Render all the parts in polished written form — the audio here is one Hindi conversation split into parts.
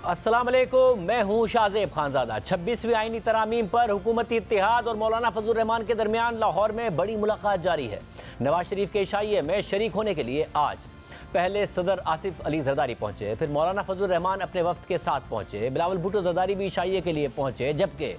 अस्सलाम वालेकुम, मैं हूँ शाहजेब खानजादा। 26वीं आईनी तरामीम पर हुकूमती इत्तेहाद और मौलाना फजलुर रहमान के दरमियान लाहौर में बड़ी मुलाकात जारी है। नवाज शरीफ के इशाइये में शरीक होने के लिए आज पहले सदर आसिफ अली जरदारी पहुंचे, फिर मौलाना फजलुर रहमान अपने वफ्द के साथ पहुंचे, बिलावल भुट्टो जरदारी भी इशाइये के लिए पहुंचे, जबकि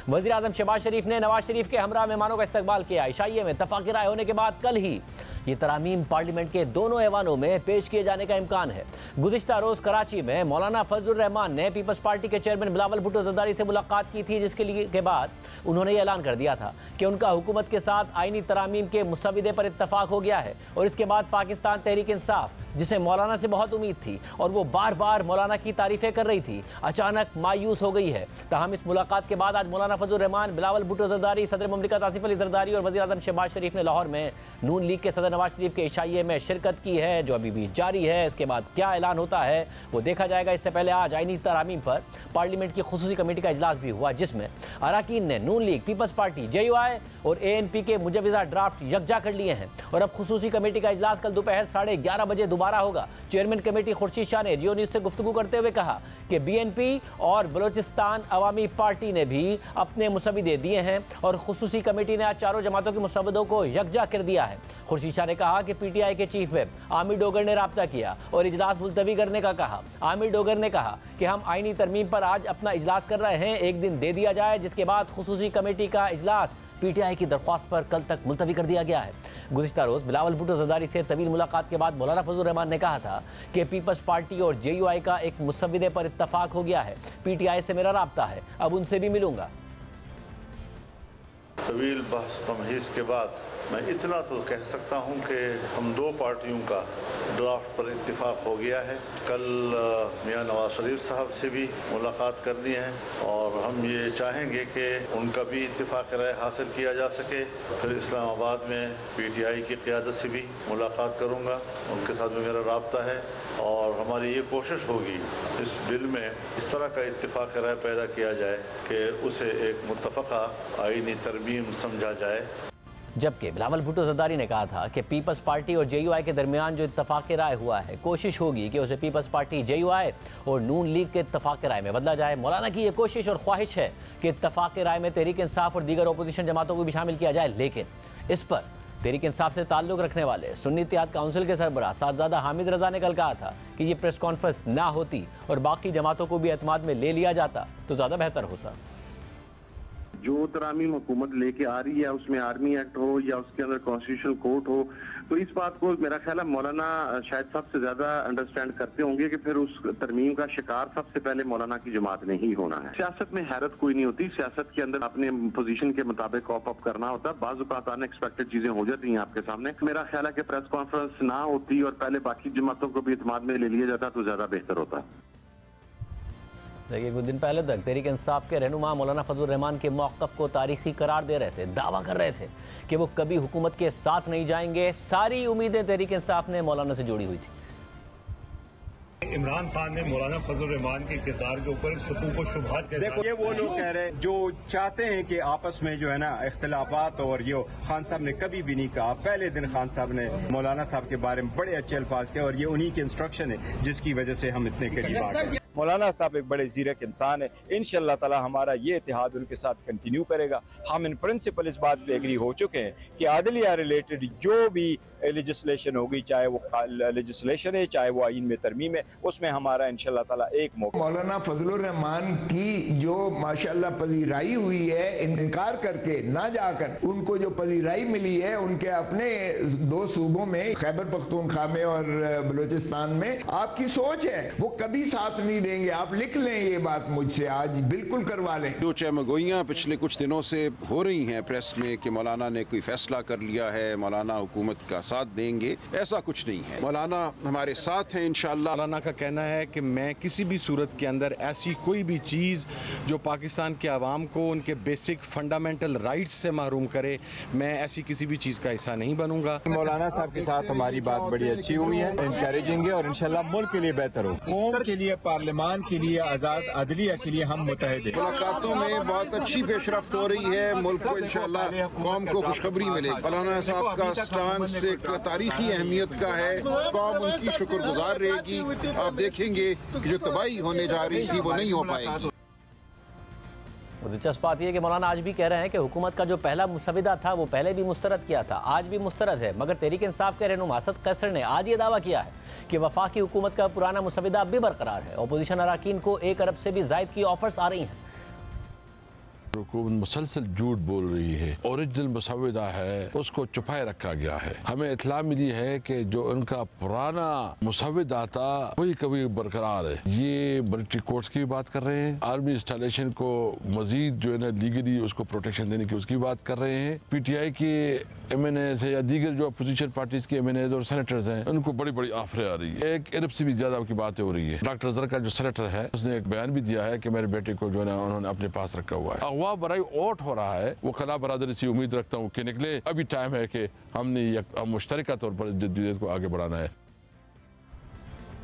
वज़ीर आज़म शहबाज शरीफ ने नवाज शरीफ के हमरा मेहमानों का इस्तकबाल किया। इशाइये में तफाक़ राय होने के बाद कल ही ये तरामीम पार्लियामेंट के दोनों ऐवानों में पेश किए जाने का इम्कान है। गुज़िश्ता रोज़ कराची में मौलाना फजलुर रहमान ने पीपल्स पार्टी के चेयरमैन बिलावल भुट्टो जरदारी से मुलाकात की थी, जिसके लिए के बाद उन्होंने ये ऐलान कर दिया था कि उनका हुकूमत के साथ आईनी तरामीम के मुसविदे पर इत्तफाक हो गया है। और इसके बाद पाकिस्तान तहरीक इंसाफ, जिसे मौलाना से बहुत उम्मीद थी और वो बार बार मौलाना की तारीफ़ें कर रही थी, अचानक मायूस हो गई है। ताहम इस मुलाकात के बाद आज मौलाना फजलुर रहमान, बिलावल भुट्टो जरदारी, सदर ममलिकत आसिफ अली जरदारी और वज़ीर आज़म शहबाज शरीफ ने लाहौर में नून लीग के सदर नवाज शरीफ के इशाइये में शिरकत की है, जो अभी भी जारी है। इसके बाद क्या ऐलान होता है वो देखा जाएगा। इससे पहले आज आईनी तरामीम पर पार्लियामेंट की खुसूसी कमेटी का इजलास भी हुआ, जिसमें अरकान ने नून लीग, पीपल्स पार्टी, JUI और ANP के मुजवज़ा ड्राफ्ट यकजा कर लिए हैं। और अब खुसूसी कमेटी का इजलास कल दोपहर 11:30 बजे दोबारा होगा। चेयरमैन कमेटी खुर्शीद शाह ने जियो न्यूज़ से गुफ्तगू करते हुए कहा कि BNP और बलोचिस्तान अवामी पार्टी ने भी अपने मुसविदे दिए हैं और खुसूसी कमेटी ने आज चारों जमातों के मुसविदों को यकजा कर दिया है। खुर्शीद शाह ने कहा कि PTI के चीफ व्हिप आमिर डोगर ने राब्ता किया और इजलास मुलतवी करने का कहा। आमिर डोगर ने कहा कि हम आईनी तरमीम पर आज अपना इजलास कर रहे हैं, एक दिन दे दिया जाए, जिसके बाद खुसूसी कमेटी का इजलास PTI की दरख्वास्त पर कल तक मुलतवी कर दिया गया है। गुज़िश्ता रोज़ बिलावल भुट्टो जरदारी से तवील मुलाकात के बाद मौलाना फजलुर रहमान ने कहा था कि पीपल्स पार्टी और JUI का एक मुसविदे पर इत्तफाक हो गया है। PTI से मेरा राब्ता है, अब उनसे भी मिलूंगा। तवील बहस तमहीज़ के बाद मैं इतना तो कह सकता हूँ कि हम दो पार्टियों का ड्राफ्ट पर इत्तिफाक हो गया है। कल मियां नवाज शरीफ साहब से भी मुलाकात करनी है और हम ये चाहेंगे कि उनका भी इत्तिफाक राय हासिल किया जा सके। फिर इस्लामाबाद में PTI की क़यादत से भी मुलाकात करूँगा, उनके साथ में मेरा राब्ता है और हमारी ये कोशिश होगी इस बिल में इस तरह का इत्तिफाक राय पैदा किया जाए कि उसे एक मुत्तफ़क़ा आईनी तरमीम समझा जाए। जबकि बिलावल भुट्टो जरदारी ने कहा था कि पीपल्स पार्टी और JUI के दरमियान जो इत्तफाक राय हुआ है, कोशिश होगी कि उसे पीपल्स पार्टी, JUI और नून लीग के इत्तफाक राय में बदला जाए। मौलाना की यह कोशिश और ख्वाहिश है कि इत्तफाक राय में तहरीक इंसाफ और दीगर अपोजिशन जमातों को भी शामिल किया जाए, लेकिन इस पर तहरीक इंसाफ से ताल्लुक़ रखने वाले सुन्नी इत्तेहाद काउंसिल के सरबराह साहबजादा हामिद रज़ा ने कल कहा था कि ये प्रेस कॉन्फ्रेंस ना होती और बाकी जमातों को भी एतमाद में ले लिया जाता तो ज़्यादा बेहतर होता। जो तरामीम हुकूमत लेके आ रही है उसमें आर्मी एक्ट हो या उसके अंदर कॉन्स्टिट्यूशनल कोर्ट हो, तो इस बात को मेरा ख्याल है मौलाना शायद सबसे ज्यादा अंडरस्टैंड करते होंगे कि फिर उस तरमीम का शिकार सबसे पहले मौलाना की जमात ने ही होना है। सियासत में हैरत कोई नहीं होती, सियासत के अंदर अपने पोजीशन के मुताबिक कॉप अप करना होता है। बाज़ औक़ात अनएक्सपेक्टेड चीजें हो जाती हैं आपके सामने। मेरा ख्याल है कि प्रेस कॉन्फ्रेंस ना होती और पहले बाकी जमातों को भी इत्मीनान में ले लिया जाता तो ज्यादा बेहतर होता। देखिए, कुछ दिन पहले तक तहरीक इंसाफ के रहनुमा मौलाना फजलुर रहमान के मौक़िफ़ को तारीख़ी करार दे रहे थे, दावा कर रहे थे कि वो कभी हुकूमत के साथ नहीं जाएंगे। सारी उम्मीदें तहरीक इंसाफ ने मौलाना से जोड़ी हुई थी। इमरान खान ने मौलाना फजलुर रहमान के किरदार के ऊपर शकूक और शुबहात के देखो, ये वो लोग कह रहे हैं जो चाहते हैं कि आपस में जो है ना इख्तिलाफात, और ये खान साहब ने कभी भी नहीं कहा। पहले दिन खान साहब ने मौलाना साहब के बारे में बड़े अच्छे अल्फाज कहे और ये उन्हीं की इंस्ट्रक्शन है जिसकी वजह से हम इतने करीब आ गए। मौलाना साहब एक बड़े ज़ीरक इंसान है, इंशाअल्लाह ताला हमारा ये इत्तेहाद उनके साथ कंटिन्यू करेगा। हम इन प्रिंसिपल इस बात पे एग्री हो चुके हैं कि आदलिया रिलेटेड जो भी लेजिस्लेशन होगी, चाहे वो लेजिस्लेशन है चाहे वो आईन में तरमीम है, उसमें हमारा इंशाअल्लाह ताला एक मौका। मौलाना फजलुर रहमान की जो माशाअल्लाह पजीराई हुई है, इनकार करके ना जाकर उनको जो पजीराई मिली है उनके अपने दो सूबों में, खैबर पख्तूनख्वा में और बलूचिस्तान में, आपकी सोच है वो कभी साथ नहीं देंगे। आप लिख लें ये बात मुझसे, आज बिल्कुल करवा लें। जो चमगोइयाँ पिछले कुछ दिनों से हो रही हैं प्रेस में कि मौलाना ने कोई फैसला कर लिया है, मौलाना हुकूमत का साथ देंगे, ऐसा कुछ नहीं है। मौलाना हमारे साथ हैं इंशाअल्लाह। मौलाना का कहना है कि मैं किसी भी सूरत के अंदर ऐसी कोई भी चीज़ जो पाकिस्तान के आवाम को उनके बेसिक फंडामेंटल राइट्स से महरूम करे, मैं ऐसी किसी भी चीज़ का हिस्सा नहीं बनूंगा। मौलाना साहब के साथ हमारी बात बड़ी अच्छी हुई है, इनकरेजिंग है और इंशाअल्लाह मुल्क के लिए बेहतर हो, कौम के लिए, पार्लियामान के लिए, आज़ाद अदलिया के लिए हम मुत्तहिद हैं। मुलाकातों में बहुत अच्छी पेशरफ्त हो रही है, मुल्क को इंशाअल्लाह कौम को खुशखबरी मिलेगी। मौलाना साहब का स्टांस एक एक तारीखी अहमियत का है। कौम उनकी शुक्रगुजार रहेगी। आप देखेंगे कि जो तबाही होने जा रही थी वो नहीं हो पाएगी। दिलचस्प बात यह है कि मौलाना आज भी कह रहे हैं कि हुकूमत का जो पहला मुसविदा था वो पहले भी मुस्तरद किया था, आज भी मुस्तरद है। मगर तहरीक इंसाफ के रहनुमा असद कैसर ने आज ये दावा किया है कि वफाकी हुकूमत का पुराना मुसविदा अब भी बरकरार है। अपोजिशन अरकान को 1 अरब से भी ज़ायद की ऑफर्स आ रही हैं। हुकूमत मुसलसल झूठ बोल रही है। ओरिजिनल मुसविदा है उसको छुपाए रखा गया है। हमें इत्तला मिली है कि जो उनका पुराना मुसविदा था वही कभी बरकरार है। ये मिलिट्री कोर्ट्स की बात कर रहे हैं, आर्मी इंस्टॉलेशन को मजीद जो है ना लीगली उसको प्रोटेक्शन देने की उसकी बात कर रहे हैं। PTI के MNAs है या दीगर जो अपोजिशन पार्टीज के MNAs और सेनेटर्स हैं उनको बड़ी बड़ी ऑफरें आ रही है। 1 अरब से भी ज्यादा की बातें हो रही है। डॉक्टर अजहर का जो सेनेटर है उसने एक बयान भी दिया है कि मेरे बेटे को जो है ना उन्होंने अपने पास रखा हुआ है। अगवा बराई ओट हो रहा है, वो खला बरादरी से उम्मीद रखता हूँ कि निकले। अभी टाइम है कि हमने मुश्तरका तौर पर जद्दीद को आगे बढ़ाना है।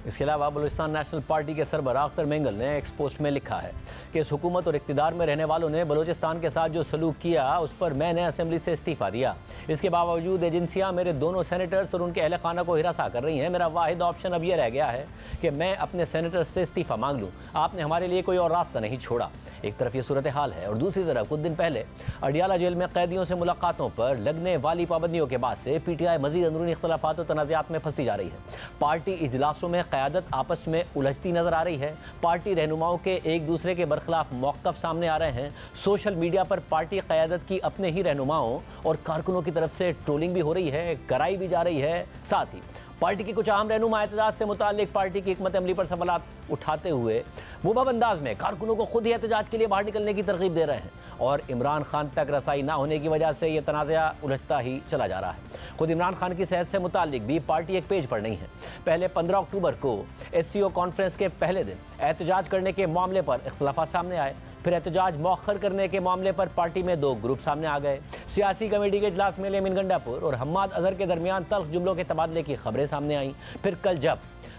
इसके अलावा बलूचिस्तान नेशनल पार्टी के सरबराह अख्तर मेंगल ने एक पोस्ट में लिखा है कि इस हुकूमत और इक़्तिदार में रहने वालों ने बलूचिस्तान के साथ जो सलूक किया उस पर मैंने असेंबली से इस्तीफ़ा दिया। इसके बावजूद एजेंसियां मेरे दोनों सेनेटर्स और उनके अहल खाना को हिरासा कर रही हैं। मेरा वाहिद ऑप्शन अब यह रह गया है कि मैं अपने सेनेटर्स से इस्तीफ़ा मांग लूँ। आपने हमारे लिए कोई और रास्ता नहीं छोड़ा। एक तरफ ये सूरत हाल है और दूसरी तरफ कुछ दिन पहले अडियाला जेल में कैदियों से मुलाकातों पर लगने वाली पाबंदियों के बाद से PTI मजीद अंदरूनी इख्तलाफात और तनाज़ात में फंसती जा रही है। पार्टी इजलासों में क़यादत आपस में उलझती नजर आ रही है। पार्टी रहनुमाओं के एक दूसरे के बरखिलाफ मौक़िफ़ सामने आ रहे हैं। सोशल मीडिया पर पार्टी क़यादत की अपने ही रहनुमाओं और कारकुनों की तरफ से ट्रोलिंग भी हो रही है, कराई भी जा रही है। साथ ही पार्टी की कुछ अहम रहनुमा एहतजाज से मुताल्लिक पार्टी की हिकमत अमली पर सवालात उठाते हुए मुबहम अंदाज में कारकुनों को खुद ही एहतजाज के लिए बाहर निकलने की तरगीब दे रहे हैं और इमरान खान तक रसाई ना होने की वजह से यह तनाज़ा उलझता ही चला जा रहा है। खुद इमरान खान की सेहत से मुताल्लिक भी पार्टी एक पेज पर नहीं है। पहले 15 अक्टूबर को SCO कॉन्फ्रेंस के पहले दिन एहतजाज करने के मामले पर इख्तलाफात सामने आए। फिर एहतजाज मौखर करने के मामले पर पार्टी में 2 ग्रुप सामने आ गए। सियासी कमेटी के इजलास में लेमिन गंडापुर और हम्माद अजहर के दरमियान तल्ख जुमलों के तबादले की खबरें सामने आईं। फिर कल जब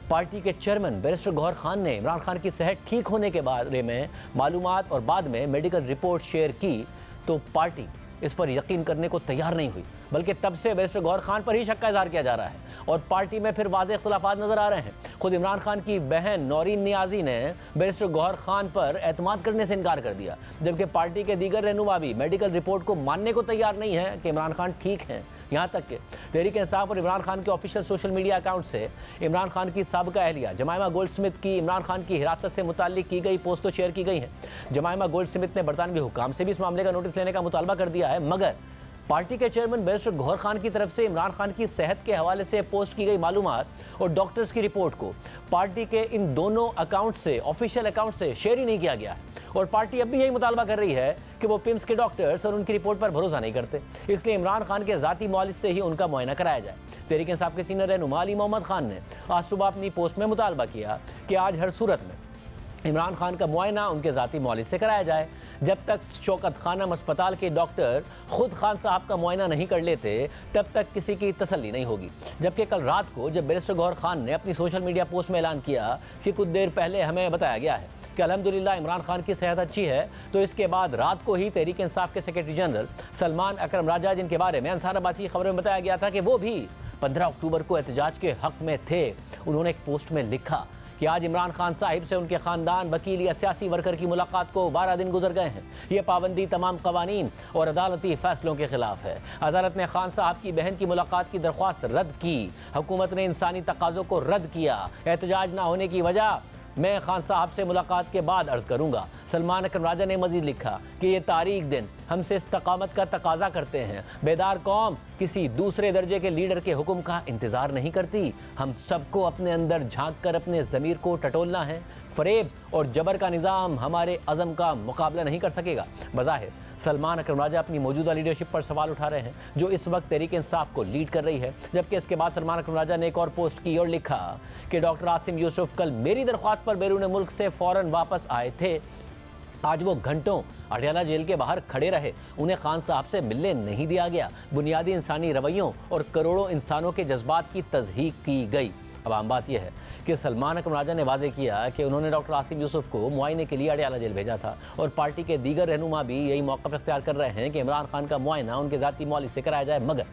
पार्टी के चेयरमैन बैरिस्टर गौहर खान ने इमरान खान की सेहत ठीक होने के बारे में मालूमात और बाद में मेडिकल रिपोर्ट शेयर की तो पार्टी इस पर यकीन करने को तैयार नहीं हुई, बल्कि तब से बैरिस्टर गौहर खान पर ही शक का इजहार किया जा रहा है और पार्टी में फिर वाज़ेह इख्तिलाफात नजर आ रहे हैं। खुद इमरान खान की बहन नौरीन नियाजी ने बैरिस्टर गौहर खान पर एतमाद करने से इनकार कर दिया, जबकि पार्टी के दीगर रहनुमा भी मेडिकल रिपोर्ट को मानने को तैयार नहीं है कि इमरान खान ठीक हैं। यहाँ तक कि तहरीक इंसाफ और इमरान खान के ऑफिशियल सोशल मीडिया अकाउंट से इमरान खान की साबिका अहलिया जमाइमा गोल्डस्मिथ की इमरान खान की हिरासत से मुताल्लिक की गई पोस्ट तो शेयर की गई है। जमाइमा गोल्डस्मिथ ने बरतानवी हुकाम से भी इस मामले का नोटिस लेने का मुतालबा कर दिया है, मगर पार्टी के चेयरमैन बैरिस्टर गौहर खान की तरफ से इमरान खान की सेहत के हवाले से पोस्ट की गई मालूमात और डॉक्टर्स की रिपोर्ट को पार्टी के इन दोनों अकाउंट से, ऑफिशियल अकाउंट से शेयर ही नहीं किया गया है और पार्टी अब भी यही मुतालबा कर रही है कि वो पिम्स के डॉक्टर्स और उनकी रिपोर्ट पर भरोसा नहीं करते, इसलिए इमरान खान के ज़ाती मौलिद से ही उनका मुआयना कराया जाए। तहरीक इंसाफ के सीनियर रहनुमा अली मोहम्मद खान ने आज सुबह अपनी पोस्ट में मुतालबा किया कि आज हर सूरत में इमरान खान का मुआयना उनके ज़ाती मौलिद से कराया जाए। जब तक शौकत खानम अस्पताल के डॉक्टर खुद खान साहब का मुआयना नहीं कर लेते तब तक किसी की तसल्ली नहीं होगी। जबकि कल रात को जब बैरिस्टर गौहर खान ने अपनी सोशल मीडिया पोस्ट में ऐलान किया कि कुछ देर पहले हमें बताया गया है कि अल्हम्दुलिल्लाह इमरान खान की सेहत अच्छी है, तो इसके बाद रात को ही तहरीक इंसाफ के सेक्रेटरी जनरल सलमान अकरम राजा, जिनके बारे में अंसार अब्बासी की खबरों में बताया गया था कि वो भी 15 अक्टूबर को एहतजाज के हक में थे, उन्होंने एक पोस्ट में लिखा कि आज इमरान खान साहिब से उनके ख़ानदान, वकील या सियासी वर्कर की मुलाकात को 12 दिन गुजर गए हैं। ये पाबंदी तमाम कवानीन और अदालती फैसलों के खिलाफ है। अदालत ने खान साहब की बहन की मुलाकात की दरख्वास्त रद्द की। हुकूमत ने इंसानी तकाज़ों को रद्द किया। एहतजाज ना होने की वजह मैं खान साहब से मुलाकात के बाद अर्ज़ करूँगा। सलमान अकरम राजा ने मजीद लिखा कि ये तारीख दिन हमसे इस्तकामत का तकाजा करते हैं। बेदार कौम किसी दूसरे दर्जे के लीडर के हुक्म का इंतज़ार नहीं करती। हम सबको अपने अंदर झांक कर अपने ज़मीर को टटोलना है। फरेब और जबर का निज़ाम हमारे अज़म का मुकाबला नहीं कर सकेगा। बज़ाहिर सलमान अकरम राजा अपनी मौजूदा लीडरशिप पर सवाल उठा रहे हैं जो इस वक्त तहरीक इंसाफ को लीड कर रही है, जबकि इसके बाद सलमान अकरम राजा ने एक और पोस्ट की और लिखा कि डॉक्टर आसिम यूसुफ कल मेरी दरख्वास्त पर बैरून मुल्क से फ़ौरन वापस आए थे। आज वो घंटों अडियाला जेल के बाहर खड़े रहे, उन्हें खान साहब से मिलने नहीं दिया गया। बुनियादी इंसानी रवैयों और करोड़ों इंसानों के जज्बात की तज़हीक की गई। अब आम बात यह है कि सलमान अकरम राजा ने वाज़ेह किया कि उन्होंने डॉक्टर आसिम यूसुफ को मुआयने के लिए अडियाला जेल भेजा था और पार्टी के दीगर रहनुमा भी यही मौक़िफ़ इख्तियार कर रहे हैं कि इमरान खान का मुआयना उनके ज़ाती मौलिद से कराया जाए। मगर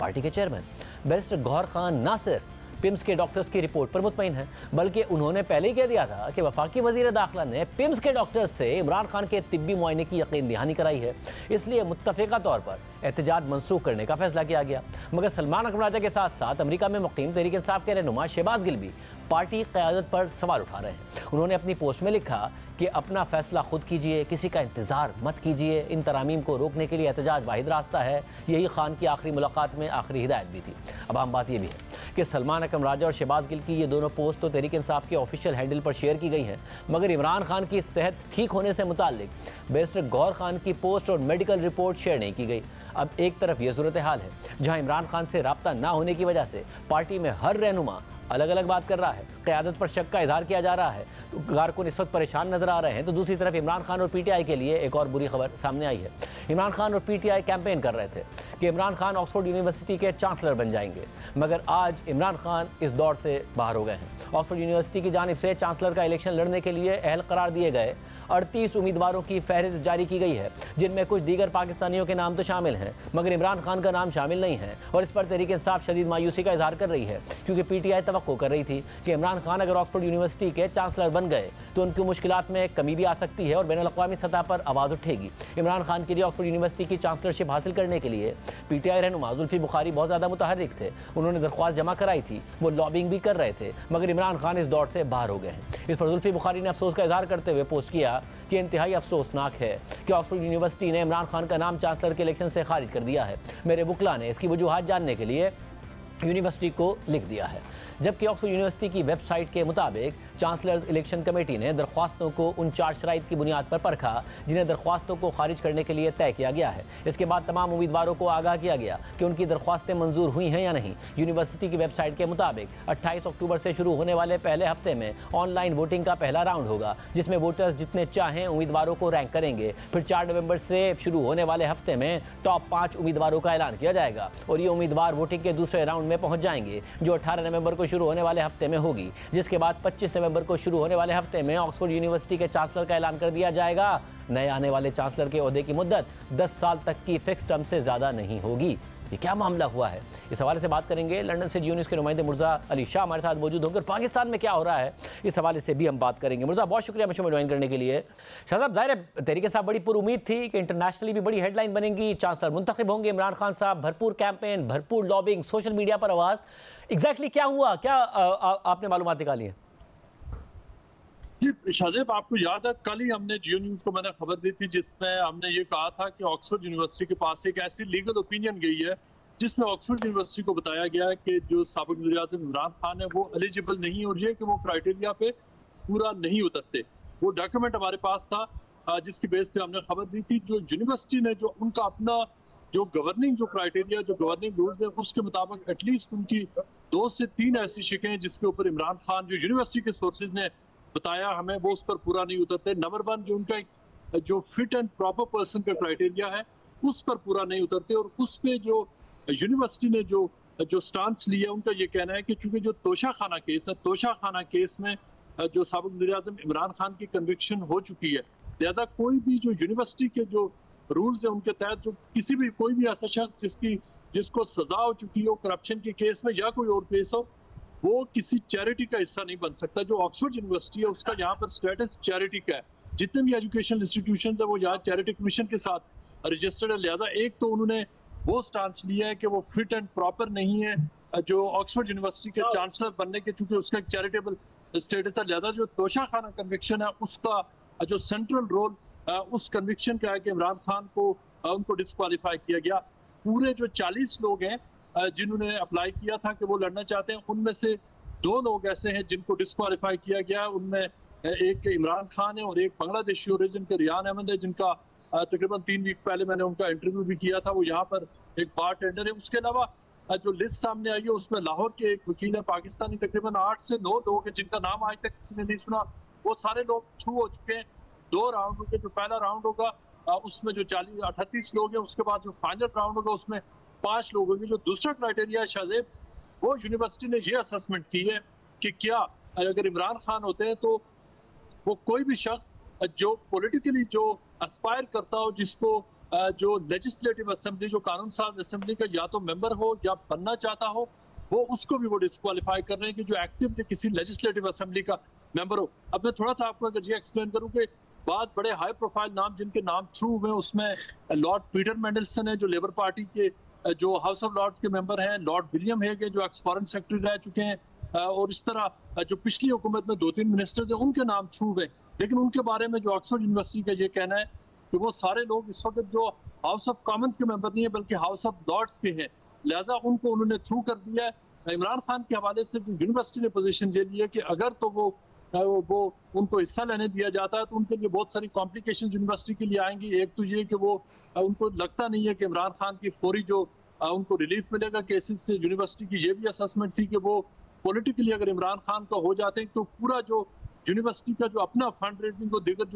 पार्टी के चेयरमैन बैरिस्टर गौहर खान ना सिर्फ पिम्स के डॉक्टर्स की रिपोर्ट पर मुतमईन है, बल्कि उन्होंने पहले ही कह दिया था कि वफाकी वजीर दाखिला ने पिम्स के डॉक्टर्स से इमरान खान के तिब्बी मुआयने की यकीन दहानी कराई है, इसलिए मुत्तफ़िका तौर पर एहतजाज मनसूख करने का फैसला किया गया। मगर सलमान अकरम राजा के साथ साथ अमेरिका में मुकीम तहरीक इंसाफ के रहनुमा शहबाज गिल भी पार्टी क़यादत पर सवाल उठा रहे हैं। उन्होंने अपनी पोस्ट में लिखा कि अपना फैसला खुद कीजिए, किसी का इंतजार मत कीजिए, इन तरामीम को रोकने के लिए एहतजाज वाहिद रास्ता है। यही खान की आखिरी मुलाकात में आखिरी हिदायत भी थी। अब आम बात यह भी है कि सलमान अकरम राजा और शहबाज गिल की ये दोनों पोस्ट तो तहरीक इंसाफ के ऑफिशियल हैंडल पर शेयर की गई हैं, मगर इमरान खान की सेहत ठीक होने से मुताल्लिक बैरिस्टर गौहर खान की पोस्ट और मेडिकल रिपोर्ट शेयर नहीं की गई। अब एक तरफ यह सूरत हाल है जहां इमरान खान से राब्ता ना होने की वजह से पार्टी में हर रहनुमा अलग अलग बात कर रहा है, क़यादत पर शक का इजहार किया जा रहा है, कारकुन इस वक्त परेशान नजर आ रहे हैं, तो दूसरी तरफ इमरान खान और पीटीआई के लिए एक और बुरी खबर सामने आई है। इमरान खान और पीटीआई कैंपेन कर रहे थे कि इमरान खान ऑक्सफोर्ड यूनिवर्सिटी के चांसलर बन जाएंगे, मगर आज इमरान खान इस दौर से बाहर हो गए हैं। ऑक्सफोर्ड यूनिवर्सिटी की जानिब से चांसलर का इलेक्शन लड़ने के लिए अहल करार दिए गए 38 उम्मीदवारों की फहरिस्त जारी की गई है, जिनमें कुछ दीगर पाकिस्तानियों के नाम तो शामिल हैं, मगर इमरान खान का नाम शामिल नहीं है। और इस पर तहरीक इंसाफ शदीद मायूसी का इजहार कर रही है, क्योंकि पीटीआई तवक्को कर रही थी कि इमरान खान अगर ऑक्सफोर्ड यूनिवर्सिटी के चांसलर बन गए तो उनकी मुश्किलात में कमी भी आ सकती है और बैनुल अक़वामी सतह पर आवाज़ उठेगी। इमरान खान के लिए ऑक्सफोर्ड यूनिवर्सिटी की चांसलरशिप हासिल करने के लिए पीटीआई रहनुमा जुल्फी बुखारी बहुत ज़्यादा मुतहर्रिक थे। उन्होंने दरख्वास्त जमा कराई थी, वो लॉबिंग भी कर रहे थे, मगर इमरान खान इस दौर से बाहर हो गए हैं। इस पर जुल्फी बुखारी ने अफसोस का इजहार करते हुए पोस्ट किया कि इंतहाई अफसोसनाक है कि ऑक्सफोर्ड यूनिवर्सिटी ने इमरान खान का नाम चांसलर के इलेक्शन से खारिज कर दिया है। मेरे वकला ने इसकी वजूहात जानने के लिए यूनिवर्सिटी को लिख दिया है, जबकि ऑक्सफोर्ड यूनिवर्सिटी की वेबसाइट के मुताबिक चांसलर इलेक्शन कमेटी ने दरख्वास्तों को उन 4 शराइत की बुनियाद पर परखा जिन्हें दरख्वास्तों को खारिज करने के लिए तय किया गया है। इसके बाद तमाम उम्मीदवारों को आगाह किया गया कि उनकी दरख्वास्तें मंजूर हुई हैं या नहीं। यूनिवर्सिटी की वेबसाइट के मुताबिक 28 अक्टूबर से शुरू होने वाले पहले हफ्ते में ऑनलाइन वोटिंग का पहला राउंड होगा, जिसमें वोटर्स जितने चाहें उम्मीदवारों को रैंक करेंगे। फिर 4 नवंबर से शुरू होने वाले हफ्ते में टॉप 5 उम्मीदवारों का ऐलान किया जाएगा और ये उम्मीदवार वोटिंग के दूसरे राउंड में पहुंच जाएंगे, जो 18 नवंबर को शुरू होने वाले हफ्ते में होगी, जिसके बाद 25 नवंबर को शुरू होने वाले हफ्ते में ऑक्सफोर्ड यूनिवर्सिटी के चांसलर का ऐलान कर दिया जाएगा। नए आने वाले चांसलर के ओहदे की मुद्दत 10 साल तक की फिक्स टर्म से ज्यादा नहीं होगी। ये क्या मामला हुआ है, इस हवाले से बात करेंगे। लंदन से जियो न्यूज़ के नुमाइंदे मुर्जा अली शाह हमारे साथ मौजूद होंगे और पाकिस्तान में क्या हो रहा है इस हवाले से भी हम बात करेंगे। मुर्जा, बहुत शुक्रिया मुझे ज्वाइन करने के लिए। शाह साहब, जाहिर है तहरीक साहब बड़ी पुरुमीद थी कि इंटरनेशनली भी बड़ी हेडलाइन बनेगी, चांसलर मुंतखब होंगे इमरान खान साहब, भरपूर कैंपेन, भरपूर लॉबिंग, सोशल मीडिया पर आवाज़। एग्जैक्टली क्या हुआ, क्या आपने मालूमात निकाली है? जी शाहजेब, आपको याद है कल ही हमने जियो न्यूज़ को मैंने खबर दी थी जिसमें हमने ये कहा था कि ऑक्सफोर्ड यूनिवर्सिटी के पास एक ऐसी लीगल ओपिनियन गई है जिसमें ऑक्सफोर्ड यूनिवर्सिटी को बताया गया है कि जो साबिक वज़ीर-ए-आज़म इमरान खान है वो एलिजिबल नहीं हो रही है, कि वो क्राइटेरिया पे पूरा नहीं उतरते। वो डॉक्यूमेंट हमारे पास था जिसकी बेस पे हमने खबर दी थी। जो यूनिवर्सिटी ने जो उनका अपना जो गवर्निंग जो क्राइटेरिया जो गवर्निंग रूल्स है उसके मुताबिक एटलीस्ट उनकी 2 से 3 ऐसी शिकें हैं जिसके ऊपर इमरान खान, जो यूनिवर्सिटी के सोर्सेज ने बताया हमें, वो उस पर पूरा नहीं उतरते। नंबर 1 जो उनका जो फिट एंड प्रॉपर पर्सन का क्राइटेरिया है उस पर पूरा नहीं उतरते। और उस पे जो यूनिवर्सिटी ने जो स्टांस लिया, उनका ये कहना है कि चूंकि जो तोशा खाना केस है, तोशा खाना केस में जो साबिक वज़ीर-ए-आज़म इमरान खान की कन्विक्शन हो चुकी है, लिहाजा कोई भी जो यूनिवर्सिटी के जो रूल्स है उनके तहत जो किसी भी कोई भी ऐसा शख्स जिसको सजा हो चुकी हो करप्शन के केस में या कोई और केस हो, वो किसी चैरिटी का हिस्सा नहीं बन सकता। जो ऑक्सफोर्ड यूनिवर्सिटी है उसका यहाँ पर स्टेटस चैरिटी का है। जितने भी एजुकेशनल इंस्टीट्यूशन है वो यहाँ चैरिटी कमीशन के साथ रजिस्टर्ड है। लिहाजा एक तो उन्होंने वो स्टांस लिया है कि वो फिट एंड प्रॉपर नहीं है जो ऑक्सफोर्ड यूनिवर्सिटी के चांसलर बनने के, चूंकि उसका एक चैरिटेबल स्टेटस है। लिहाजा जो तोशा खाना कन्विक्शन है उसका जो सेंट्रल रोल उस कन्विक्शन का है कि इमरान खान को उनको डिस्क्वालीफाई किया गया। पूरे जो 40 लोग हैं जिन्होंने अप्लाई किया था कि वो लड़ना चाहते हैं, उनमें से 2 लोग ऐसे हैं जिनको डिस्क्वालीफाई किया गया। उनमें एक इमरान खान है और एक बांग्लादेशी ओरिजिन के रियान अहमद है, जिनका तकरीबन 3 वीक पहले मैंने उनका इंटरव्यू भी किया था। वो यहाँ पर एक बार टेंडर है। उसके अलावा जो लिस्ट सामने आई है उसमें लाहौर के एक वकील है पाकिस्तानी, तकरीबन 8 से 9 लोग हैं जिनका नाम आज तक किसी ने नहीं सुना। वो सारे लोग थ्रू हो चुके हैं। 2 राउंड होंगे। जो पहला राउंड होगा उसमें जो 38 लोग हैं, उसके बाद जो फाइनल राउंड होगा उसमें 5 लोग होंगे। जो दूसरा क्राइटेरिया शाहजेब, वो यूनिवर्सिटी ने ये असेसमेंट की है कि क्या अगर इमरान खान होते हैं तो वो कोई भी शख्स जो पॉलिटिकली जो एस्पायर करता हो, जिसको जो लेजिस्लेटिव असेंबली, जो कानून साज असेंबली का या तो मेंबर हो या बनना चाहता हो, वो उसको भी वो डिस्क्वालीफाई कर रहे हैं कि जो एक्टिव किसी लेजिस्लेटिव असेंबली का मेंबर हो। अब मैं थोड़ा सा आपको अगर ये एक्सप्लेन करूं कि बहुत बड़े हाई प्रोफाइल नाम जिनके नाम थ्रू हुए, उसमें लॉर्ड पीटर मेंडलसन है जो लेबर पार्टी के जो हाउस ऑफ लॉर्ड्स के मेंबर हैं, लॉर्ड विलियम हेग है जो एक्स फॉरेन सेक्रेटरी रह चुके हैं, और इस तरह जो पिछली हुकूमत में 2-3 मिनिस्टर्स हैं उनके नाम थ्रू हुए। लेकिन उनके बारे में जो ऑक्सफोर्ड यूनिवर्सिटी का ये कहना है कि वो सारे लोग इस वक्त जो हाउस ऑफ कॉमन्स के मेंबर नहीं है बल्कि हाउस ऑफ लॉर्ड्स के हैं, लिहाजा उनको उन्होंने थ्रू कर दिया है। इमरान खान के हवाले से यूनिवर्सिटी ने पोजीशन ये ली है कि अगर तो वो उनको हिस्सा लेने दिया जाता है तो उनके लिए बहुत सारी कॉम्प्लिकेशन यूनिवर्सिटी के लिए आएंगी। एक तो ये कि वो उनको लगता नहीं है कि इमरान खान की फौरी जो उनको रिलीफ मिलेगा केसेस से। यूनिवर्सिटी की ये भी असेसमेंट थी कि वो पॉलिटिकली अगर इमरान खान का हो जाते हैं तो पूरा जो यूनिवर्सिटी का जो अपना फंड रेजिंग और दीगर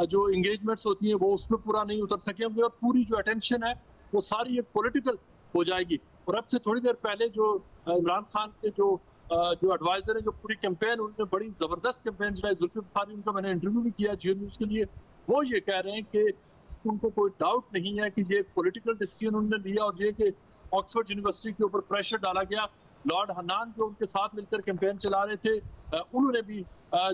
जो एंगेजमेंट्स होती हैं वो उसमें पूरा नहीं उतर सकेंगे और पूरी जो अटेंशन है वो सारी एक पॉलिटिकल हो जाएगी। और अब से थोड़ी देर पहले जो इमरान खान के जो एडवाइजर है, जो पूरी कैंपेन, उन्होंने बड़ी जबरदस्त कैंपेन चलाई। जुल्फिकार बुखारी, उनका मैंने इंटरव्यू भी किया जियो न्यूज़ के लिए, वो ये कह रहे हैं कि उनको कोई डाउट नहीं है कि ये पॉलिटिकल डिसीजन उन्होंने लिया और ये कि ऑक्सफोर्ड यूनिवर्सिटी के ऊपर प्रेशर डाला गया। लॉर्ड हन्नान जो उनके साथ मिलकर कैंपेन चला रहे थे, उन्होंने भी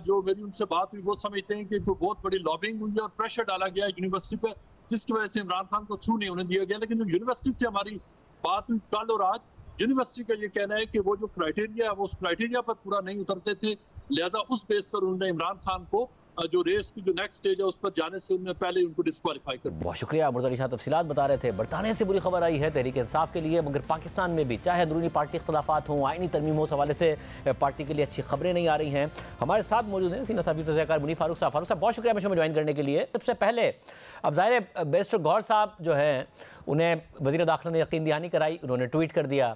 जो मेरी उनसे बात हुई वो समझते हैं कि बहुत बड़ी लॉबिंग हुई है और प्रेशर डाला गया यूनिवर्सिटी पर, जिसकी वजह से इमरान खान को थ्रू नहीं होने दिया गया। लेकिन जो यूनिवर्सिटी से हमारी बात हुई कल और आज, यूनिवर्सिटी का ये कहना है कि वो जो क्राइटेरिया है वो उस क्राइटेरिया पर पूरा नहीं उतरते थे, लिहाजा उस बेस पर उन्होंने इमरान खान को जो रेस की जो नेक्स्ट स्टेज है उस पर जाने से उन्होंने पहले उनको डिस्क्वालीफाई कर। बहुत शुक्रिया मुर्तज़ा शाह, तफसीलात बता रहे थे। बरतानिया से बुरी खबर आई है तहरीक इंसाफ के लिए, मगर पाकिस्तान में भी चाहे अंदरूनी पार्टी इख्तलाफात हों, आइनी तरमीम हो, उस हवाले से पार्टी के लिए अच्छी खबरें नहीं आ रही हैं। हमारे साथ मौजूद हैं सीनियर साहब तज़कियाकार मुनीर फारूक साहब। फारूक साहब बहुत शुक्रिया हमें ज्वाइन करने के लिए। सबसे पहले अब ज़ाहिर बैरिस्टर गौहर साहब जो हैं उन्हें वज़ीर दाखिला ने यकीन दहानी कराई, उन्होंने ट्वीट कर दिया।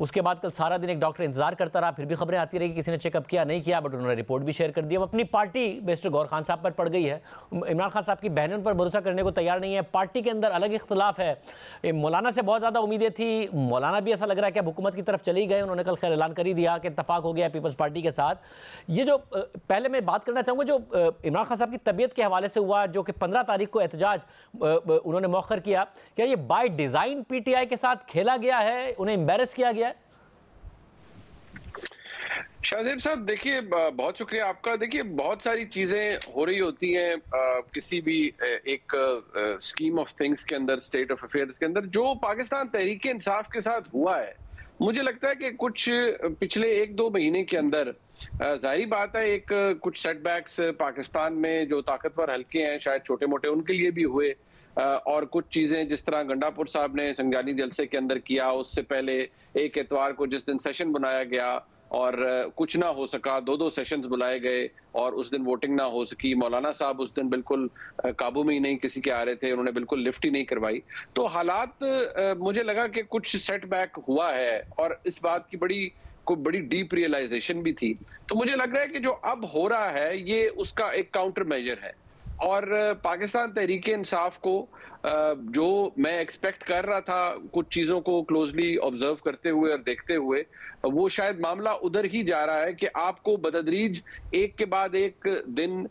उसके बाद कल सारा दिन एक डॉक्टर इंतजार करता रहा, फिर भी खबरें आती रही कि किसी ने चेकअप किया नहीं किया, बट उन्होंने रिपोर्ट भी शेयर कर दी। अब अपनी पार्टी बैरिस्टर गौहर खान साहब पर पड़ गई है, इमरान खान साहब की बहनों पर भरोसा करने को तैयार नहीं है। पार्टी के अंदर अलग इख्तलाफ है। मौलाना से बहुत ज़्यादा उम्मीदें थी, मौलाना भी ऐसा लग रहा है कि अब हुकूमत की तरफ चले गए। उन्होंने कल खैर ऐलान कर ही दिया कि इत्तफाक हो गया पीपल्स पार्टी के साथ। ये जो पहले मैं बात करना चाहूँगा जो इमरान खान साहब की तबीयत के हवाले से हुआ, जो कि 15 तारीख को एहतजाज उन्होंने मौखर किया, क्या ये बाय डिज़ाइन पीटीआई के साथ खेला गया है, उन्हें एम्बैरेस किया गया है? शाहजेब साहब देखिए, बहुत शुक्रिया आपका। देखिए बहुत सारी चीजें हो रही होती हैं किसी भी एक स्कीम ऑफ थिंग्स के अंदर, स्टेट ऑफ अफेयर्स के अंदर। जो पाकिस्तान तहरीक इंसाफ के साथ हुआ है, मुझे लगता है कि कुछ पिछले 1-2 महीने के अंदर जाहिर बात है एक कुछ सेटबैक्स पाकिस्तान में जो ताकतवर हल्के हैं शायद छोटे मोटे उनके लिए भी हुए, और कुछ चीजें जिस तरह गंडापुर साहब ने संगानी जलसे के अंदर किया, उससे पहले एक एतवार को जिस दिन सेशन बुलाया गया और कुछ ना हो सका, 2 सेशंस बुलाए गए और उस दिन वोटिंग ना हो सकी। मौलाना साहब उस दिन बिल्कुल काबू में ही नहीं किसी के आ रहे थे, उन्होंने बिल्कुल लिफ्ट ही नहीं करवाई। तो हालात मुझे लगा कि कुछ सेटबैक हुआ है और इस बात की बड़ी डीप रियलाइजेशन भी थी। तो मुझे लग रहा है कि जो अब हो रहा है ये उसका एक काउंटर मेजर है। और पाकिस्तान तहरीक इंसाफ को जो मैं एक्सपेक्ट कर रहा था कुछ चीजों को क्लोजली ऑब्जर्व करते हुए और देखते हुए, वो शायद मामला उधर ही जा रहा है कि आपको बतदरीज एक के बाद एक दिन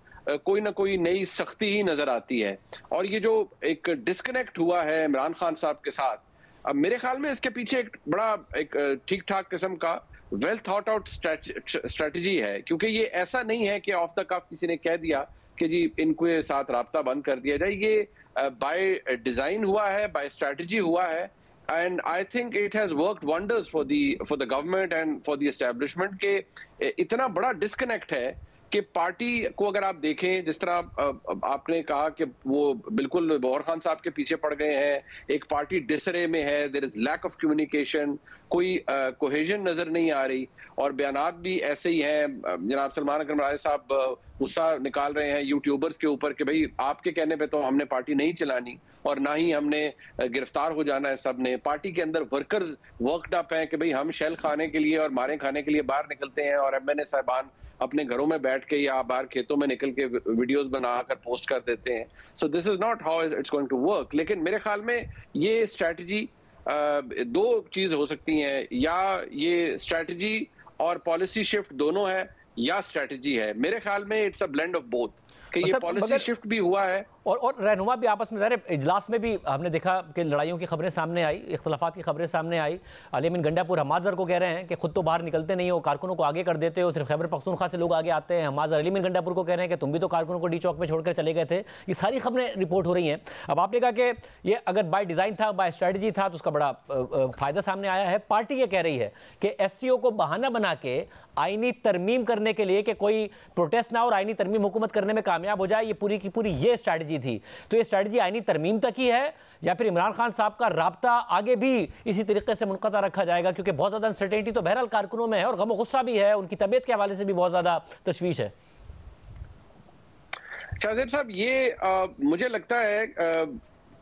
कोई ना कोई नई सख्ती ही नजर आती है। और ये जो एक डिस्कनेक्ट हुआ है इमरान खान साहब के साथ, अब मेरे ख्याल में इसके पीछे एक बड़ा एक ठीक ठाक किस्म का वेल थॉट आउट स्ट्रेटजी है, क्योंकि ये ऐसा नहीं है कि ऑफ द कफ किसी ने कह दिया कि जी इनके साथ राब्ता बंद कर दिया जाए। ये बाय डिजाइन हुआ है, बाय स्ट्रेटजी हुआ है, and I think it has worked wonders for the government and for the establishment के इतना बड़ा डिस्कनेक्ट है कि पार्टी को अगर आप देखें, जिस तरह आपने कहा कि वो बिल्कुल गौहर खान साहब के पीछे पड़ गए हैं, एक पार्टी डिसरे में है, there is lack of communication, कोई कोहेजन नजर नहीं आ रही, और बयानात भी ऐसे ही हैं। जनाब सलमान अकरम राय साहब गुस्सा निकाल रहे हैं यूट्यूबर्स के ऊपर कि भाई आपके कहने पे तो हमने पार्टी नहीं चलानी और ना ही हमने गिरफ्तार हो जाना है। सब ने पार्टी के अंदर वर्कर्स वर्कड अप हैं कि भाई हम शेल खाने के लिए और मारे खाने के लिए बाहर निकलते हैं, और एमएनए साहबान अपने घरों में बैठ के या बाहर खेतों में निकल के वीडियोस बनाकर पोस्ट कर देते हैं। So this is not how it's going to work. लेकिन मेरे ख्याल में ये स्ट्रैटेजी 2 चीज हो सकती हैं, या ये स्ट्रैटेजी और पॉलिसी शिफ्ट दोनों है, या स्ट्रैटेजी है। मेरे ख्याल में it's a blend of both, कि ये पॉलिसी शिफ्ट भी हुआ है और रहनुमा भी आपस में ज़ाहिर इजलास में भी हमने देखा कि लड़ाइयों की खबरें सामने आई, इख्तलाफात की खबरें सामने आई। अली अमीन गंडापुर हमाजर को कह रहे हैं कि खुद तो बाहर निकलते नहीं हो, कारकुनों को आगे कर देते हो, सिर्फ खैबर पख्तूनख्वा से लोग आगे आते हैं। हमाजर अली अमीन गंडापुर को कह रहे हैं कि तुम भी तो कारकुनों को डी चौक में छोड़कर चले गए थे। ये सारी खबरें रिपोर्ट हो रही हैं। अब आपने कहा कि ये अगर बाय डिज़ाइन था, बाय स्ट्रेटजी था, तो उसका बड़ा फ़ायदा सामने आया है। पार्टी ये कह रही है कि SCO को बहाना बना के आईनी तरमीम करने के लिए कि कोई प्रोटेस्ट ना और आईनी तरमीम हुकूमत करने में कामयाब हो जाए, ये पूरी की पूरी ये स्ट्रैटेजी थी। तो ये स्ट्रैटेजी आईनी तरमीम तक ही है या फिर इमरान खान साहब का राब्ता आगे भी इसी तरीके से मुनक़ता रखा जाएगा? क्योंकि बहुत ज़्यादा अनसर्टेनिटी तो बहरहाल कारकुनों में है और गम और गुस्सा भी है, उनकी तबीयत के हवाले से भी बहुत ज़्यादा तशवीश है। शाहजेब साहब, ये मुझे लगता है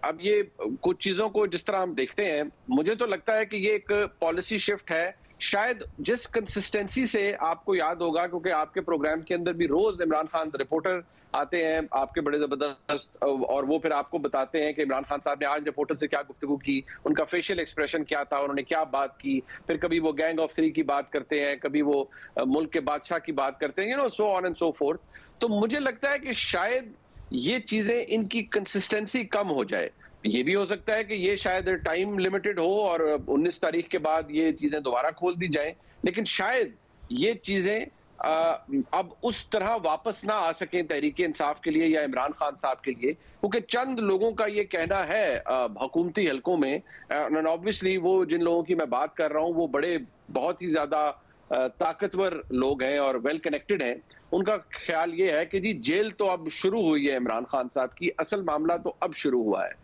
अब ये कुछ चीज़ों को जिस तरह हम देखते हैं, मुझे तो लगता है कि ये एक पॉलिसी शिफ्ट है। शायद जिस कंसिस्टेंसी से आपको याद होगा, क्योंकि आपके प्रोग्राम के अंदर भी रोज इमरान खान रिपोर्टर आते हैं आपके बड़े जबरदस्त, और वो फिर आपको बताते हैं कि इमरान खान साहब ने आज रिपोर्टर से क्या गुफ्तगू की, उनका फेशियल एक्सप्रेशन क्या था, उन्होंने क्या बात की। फिर कभी वो गैंग ऑफ 3 की बात करते हैं, कभी वो मुल्क के बादशाह की बात करते हैं, so on and so fourth. तो मुझे लगता है कि शायद ये चीजें, इनकी कंसिस्टेंसी कम हो जाए। ये भी हो सकता है कि ये शायद टाइम लिमिटेड हो और 19 तारीख के बाद ये चीजें दोबारा खोल दी जाएं, लेकिन शायद ये चीजें अब उस तरह वापस ना आ सकें तहरीक इंसाफ के लिए या इमरान खान साहब के लिए, क्योंकि चंद लोगों का ये कहना है हुकूमती हलकों में, एंड ऑब्वियसली वो जिन लोगों की मैं बात कर रहा हूं वो बड़े बहुत ही ज्यादा ताकतवर लोग हैं और वेल कनेक्टेड हैं। उनका ख्याल ये है कि जी जेल तो अब शुरू हुई है इमरान खान साहब की, असल मामला तो अब शुरू हुआ है।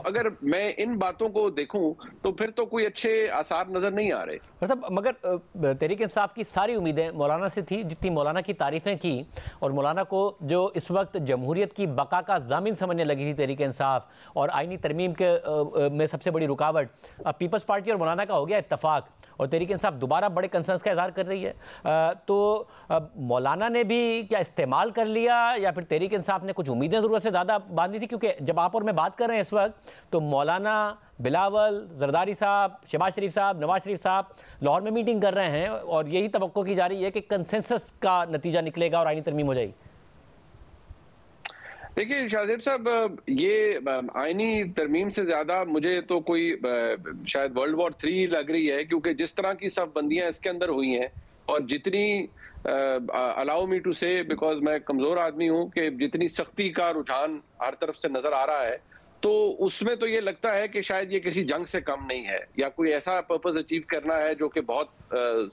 अगर मैं इन बातों को देखूं तो फिर तो कोई अच्छे आसार नजर नहीं आ रहे। मतलब मगर तहरीक इंसाफ की सारी उम्मीदें मौलाना से थी, जितनी मौलाना की तारीफें की और मौलाना को जो इस वक्त जमहूरियत की बका का ज़ामिन समझने लगी थी तहरीक इंसाफ, और आईनी तरमीम के में सबसे बड़ी रुकावट पीपल्स पार्टी और मौलाना का हो गया इत्तफाक, और तहरीक इंसाफ दोबारा बड़े कंसर्न्स का इजहार कर रही है। तो मौलाना ने भी क्या इस्तेमाल कर लिया या फिर तहरीक इंसाफ ने कुछ उम्मीदें ज़रूरत से ज़्यादा बांधी थी? क्योंकि जब आप और मैं बात कर रहे हैं इस वक्त, तो मौलाना, बिलावल, जरदारी साहब, शहबाज शरीफ साहब, नवाज शरीफ साहब लाहौर में मीटिंग कर रहे हैं और यही तवक्को की जा रही है कि कंसेंसस का नतीजा निकलेगा और आईनी तरमीम हो जाएगी। देखिए शाहजेब साहब, ये आईनी तरमीम से ज्यादा मुझे तो कोई शायद वर्ल्ड वॉर 3 लग रही है, क्योंकि जिस तरह की सब बंदियां इसके अंदर हुई हैं और जितनी अलाउ मी टू से, बिकॉज मैं कमजोर आदमी हूं, कि जितनी सख्ती का रुझान हर तरफ से नजर आ रहा है, तो उसमें तो ये लगता है कि शायद ये किसी जंग से कम नहीं है या कोई ऐसा पर्पस अचीव करना है जो कि बहुत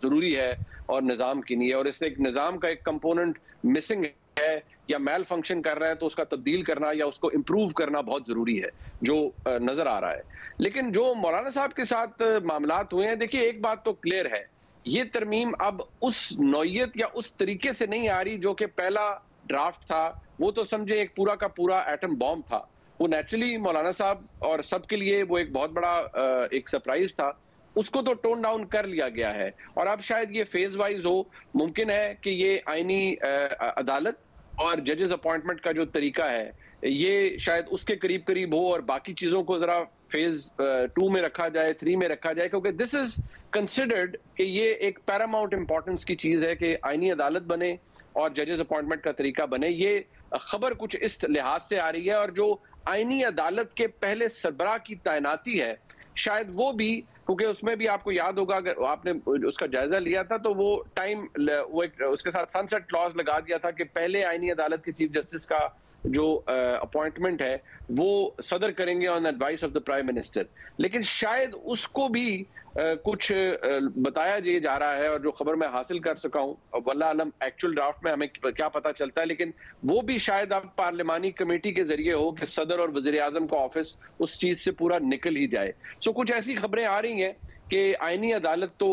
जरूरी है और निज़ाम की नहीं है, और इससे एक निज़ाम का एक कंपोनेंट मिसिंग है या मेल फंक्शन कर रहा है, तो उसका तब्दील करना या उसको इम्प्रूव करना बहुत जरूरी है, जो नजर आ रहा है। लेकिन जो मौलाना साहब के साथ मामलात हुए हैं, देखिए एक बात तो क्लियर है, ये तरमीम अब उस नौयत या उस तरीके से नहीं आ रही जो कि पहला ड्राफ्ट था। वो तो समझे एक पूरा का पूरा एटम बॉम्ब था, वो नेचुरली मौलाना साहब और सबके लिए वो एक बहुत बड़ा एक सरप्राइज था, उसको तो टोन डाउन कर लिया गया है और अब शायद ये फेज वाइज हो। मुमकिन है कि ये आईनी अदालत और जजेस अपॉइंटमेंट का जो तरीका है ये शायद उसके करीब करीब हो और बाकी चीजों को जरा फेज 2 में रखा जाए, 3 में रखा जाए, क्योंकि दिस इज कंसिडर्ड कि ये एक पैरामाउंट इंपॉर्टेंस की चीज है कि आईनी अदालत बने और जजेस अपॉइंटमेंट का तरीका बने। ये खबर कुछ इस लिहाज से आ रही है, और जो आईनी अदालत के पहले सरबराह की तैनाती है, शायद वो भी, क्योंकि उसमें भी आपको याद होगा अगर आपने उसका जायजा लिया था, तो वो टाइम वो एक उसके साथ सनसेट क्लॉज लगा दिया था कि पहले आईनी अदालत के चीफ जस्टिस का जो अपॉइंटमेंट है वो सदर करेंगे on advice of the prime minister. लेकिन शायद उसको भी कुछ बताया जा रहा है, और जो खबर मैं हासिल कर सका हूं, वल्लाह आलम एक्चुअल ड्राफ्ट में हमें क्या पता चलता है, लेकिन वो भी शायद अब पार्लिमानी कमेटी के जरिए हो कि सदर और वजीर आजम का ऑफिस उस चीज से पूरा निकल ही जाए। सो कुछ ऐसी खबरें आ रही हैं कि आईनी अदालत तो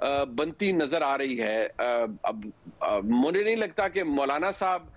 बनती नजर आ रही है। अब मुझे नहीं लगता कि मौलाना साहब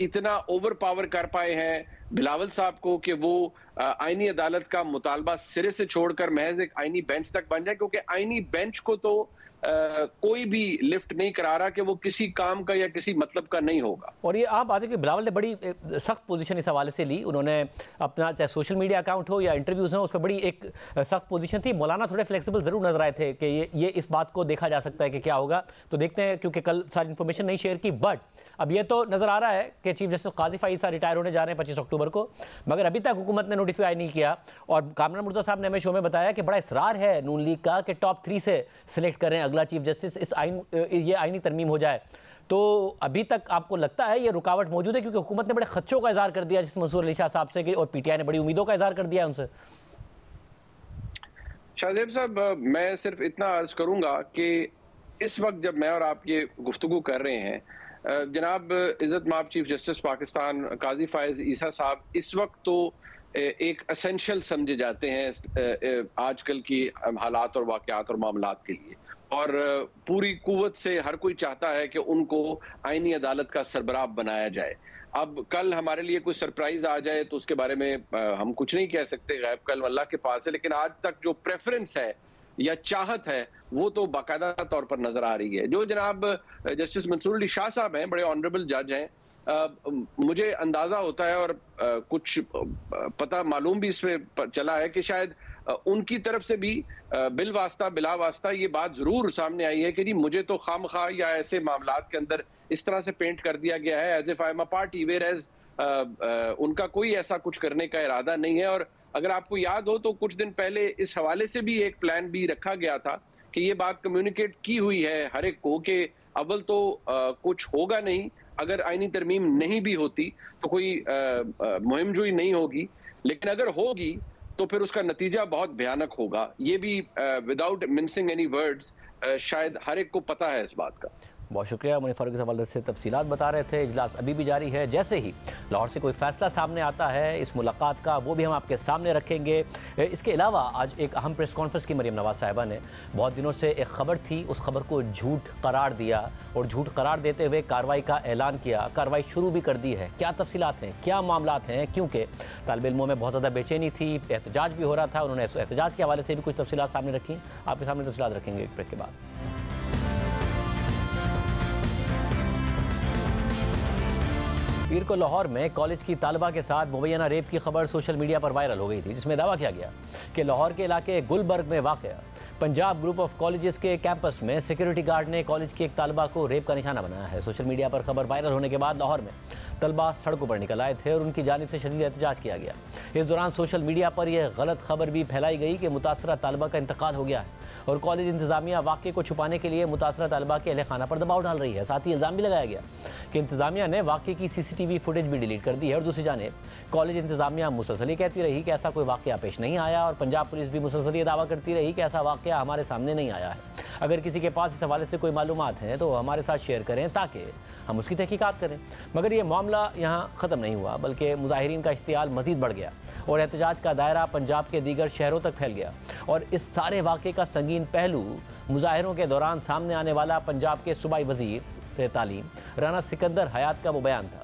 इतना ओवर पावर कर पाए हैं बिलावल साहब को कि वो आईनी अदालत का मुतालबा सिरे से छोड़कर महज एक आईनी बेंच तक बन जाए, क्योंकि आईनी बेंच को तो कोई भी लिफ्ट नहीं करा रहा कि वो किसी काम का या किसी मतलब का नहीं होगा। और ये आप बात है कि बिलावल ने बड़ी सख्त पोजीशन इस हवाले से ली, उन्होंने अपना चाहे सोशल मीडिया अकाउंट हो या इंटरव्यूज हो, उस पर बड़ी एक सख्त पोजीशन थी। मौलाना थोड़े फ्लेक्सिबल जरूर नजर आए थे कि ये इस बात को देखा जा सकता है कि क्या होगा, तो देखते हैं, क्योंकि कल सारी इन्फॉर्मेशन नहीं शेयर की। बट अब ये तो नजर आ रहा है कि चीफ जस्टिस काजी फाइज साहब रिटायर होने जा रहे हैं 25 अक्टूबर अक्टूबर को, मगर अभी तक हुकूमत ने नोटिफाई नहीं किया। और कामरान मुर्तज़ा साहब ने हमें शो में बताया कि बड़ा इसरार है नून लीग का कि टॉप 3 से सिलेक्ट करें अगला चीफ जस्टिस, ये आईनी तरमीम हो जाए। तो अभी तक आपको लगता है ये रुकावट मौजूद है, क्योंकि हुकूमत ने बड़े खदशों का इजहार कर दिया जिस मंसूर अली शाह साहब से, और पीटीआई ने बड़ी उम्मीदों का इजहार कर दिया है उनसे। शाहजेब साहब, मैं सिर्फ इतना अर्ज करूंगा कि इस वक्त जब मैं और आप ये गुफ्तगू कर रहे हैं, जनाब इज़्ज़त माब चीफ जस्टिस पाकिस्तान काजी फायज ईसा साहब इस वक्त तो एक एसेंशियल समझे जाते हैं आजकल की हालात और वाक़यात और मामलात के लिए, और पूरी कुव्वत से हर कोई चाहता है कि उनको आईनी अदालत का सरबराह बनाया जाए। अब कल हमारे लिए कोई सरप्राइज आ जाए तो उसके बारे में हम कुछ नहीं कह सकते, गैब कल अल्लाह के पास है, लेकिन आज तक जो प्रेफरेंस है या चाहत है वो तो बाकायदा तौर पर नजर आ रही है। जो जनाब जस्टिस मंसूर अली शाह साहब हैं, बड़े ऑनरेबल जज हैं, मुझे अंदाजा होता है और कुछ पता मालूम भी इसमें चला है कि शायद उनकी तरफ से भी बिल वास्ता बिला वास्ता ये बात जरूर सामने आई है कि जी मुझे तो खामखा या ऐसे मामलात के अंदर इस तरह से पेंट कर दिया गया है as if I am a party, whereas उनका कोई ऐसा कुछ करने का इरादा नहीं है। और अगर आपको याद हो तो कुछ दिन पहले इस हवाले से भी एक प्लान भी रखा गया था कि ये बात कम्युनिकेट की हुई है हर एक को कि अव्वल तो कुछ होगा नहीं, अगर आईनी तरमीम नहीं भी होती तो कोई मुहिमजोई नहीं होगी, लेकिन अगर होगी तो फिर उसका नतीजा बहुत भयानक होगा। ये भी विदाउट मिंसिंग एनी वर्ड्स शायद हर एक को पता है इस बात का। बहुत शुक्रिया। मुनीर फारूक इस हवाले से तफसीलात बता रहे थे। इजलास अभी भी जारी है, जैसे ही लाहौर से कोई फैसला सामने आता है इस मुलाकात का वो भी हम आपके सामने रखेंगे। इसके अलावा आज एक अहम प्रेस कॉन्फ्रेंस की मरीम नवाज साहिबा ने बहुत दिनों से एक खबर थी, उस खबर को झूठ करार दिया और झूठ करार देते हुए कार्रवाई का ऐलान किया। कार्रवाई शुरू भी कर दी है। क्या तफसीलात हैं, क्या मामलात हैं, क्योंकि तालिब इल्मों में बहुत ज़्यादा बेचैनी थी, एहतजाज भी हो रहा था, उन्होंने एहतजाज के हवाले से भी कुछ तफसीलात सामने रखी। आपके सामने तफसीलात रखेंगे एक ब्रेक के बाद। पीर को लाहौर में कॉलेज की तालिबा के साथ मुबैना रेप की खबर सोशल मीडिया पर वायरल हो गई थी, जिसमें दावा किया गया कि लाहौर के इलाके गुलबर्ग में वाक़ पंजाब ग्रुप ऑफ कॉलेजेस के कैंपस में सिक्योरिटी गार्ड ने कॉलेज की एक तालिबा को रेप का निशाना बनाया है। सोशल मीडिया पर खबर वायरल होने के बाद लाहौर में तलबा सड़कों पर निकल आए थे और उनकी जानिब से शदीद एहतजाज किया गया। इस दौरान सोशल मीडिया पर यह गलत खबर भी फैलाई गई कि मुतासरा तालिबा का इंतकाल हो गया है और कॉलेज इंतजामिया वाक़े को छुपाने के लिए मुतासरा तालिबा के अहले खाना पर दबाव डाल रही है। साथ ही इल्ज़ाम भी लगाया गया कि इंतजामिया ने वाक़े की CCTV फुटेज भी डिलीट कर दी है। और दूसरी जानिब कॉलेज इंतजामिया मुसलसल कहती रही कि ऐसा कोई वाक़या पेश नहीं आया और पंजाब पुलिस भी मुसलसल ये दावा करती रही कि ऐसा वाक़या हमारे सामने नहीं आया है। अगर किसी के पास इस हवाले से कोई मालूमात हैं तो हमारे साथ शेयर करें ताकि हम उसकी तहकीकात करें। मगर ये मामला यहाँ ख़त्म नहीं हुआ, बल्कि मुजाहिरीन का इश्तियाल मज़ीद बढ़ गया और एहतजाज का दायरा पंजाब के दीगर शहरों तक फैल गया। और इस सारे वाक़े का संगीन पहलू मुजाहिरों के दौरान सामने आने वाला पंजाब के सूबाई वज़ीर तालीम राना सिकंदर हयात का वो बयान था।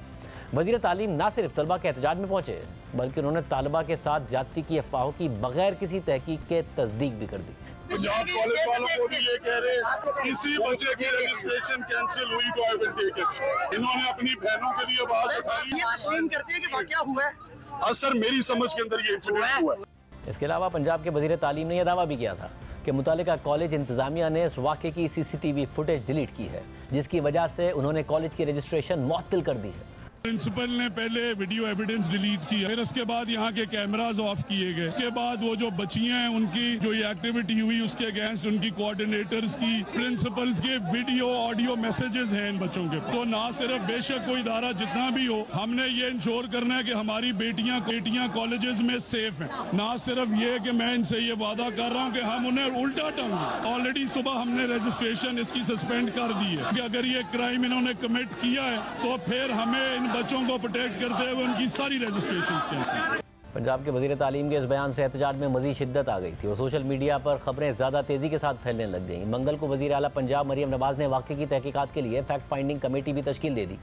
वज़ीर तालीम ना सिर्फ तलबा के एहतजाज में पहुँचे बल्कि उन्होंने तालिबा के साथ ज्यादती की अफवाहों की बगैर किसी तहकीक के तस्दीक भी कर दी। पंजाब कॉलेज वालों को भी ये कह रहे किसी बच्चे की रजिस्ट्रेशन कैंसिल हुई तो आई विल टेक इट। इन्होंने अपनी बहनों के लिए आवाज उठाई। ये करते हैं कि वाकया हुआ है। सर मेरी समझ के अंदर ये इंसिडेंट हुआ है। इसके अलावा पंजाब के वज़ीर तालीम ने यह दावा भी किया था कि मुतालिका कॉलेज इंतजामिया ने इस वाक़े की CCTV फुटेज डिलीट की है, जिसकी वजह से उन्होंने कॉलेज की रजिस्ट्रेशन मुअत्तल कर दी है। प्रिंसिपल ने पहले वीडियो एविडेंस डिलीट की, फिर उसके बाद यहाँ के कैमरास ऑफ किए गए। उसके बाद वो जो बच्चियां हैं उनकी जो ये एक्टिविटी हुई उसके अगेंस्ट उनकी कोऑर्डिनेटर्स की, प्रिंसिपल्स के वीडियो ऑडियो मैसेजेस हैं इन बच्चों के। तो ना सिर्फ बेशक कोई इदारा जितना भी हो, हमने ये इंश्योर करना है कि हमारी बेटियां कॉलेजेस में सेफ हैं। ना सिर्फ ये कि मैं इनसे ये वादा कर रहा हूँ कि हम उन्हें उल्टा टंग, ऑलरेडी सुबह हमने रजिस्ट्रेशन इसकी सस्पेंड कर दी है कि अगर ये क्राइम इन्होंने कमिट किया है तो फिर हमें बच्चों को प्रोटेक्ट करते हुए उनकी सारी रजिस्ट्रेशन कैंसिल। पंजाब के वज़ीर तालीम के इस बयान से एहतजाज में मज़ीद शिद्दत आ गई थी और सोशल मीडिया पर खबरें ज़्यादा तेज़ी के साथ फैलने लग गईं। मंगल को वज़ीर आला पंजाब मरीम नवाज़ ने वाक़े की तहकीकात के लिए फैक्ट फाइंडिंग कमेटी भी तश्कील दे दी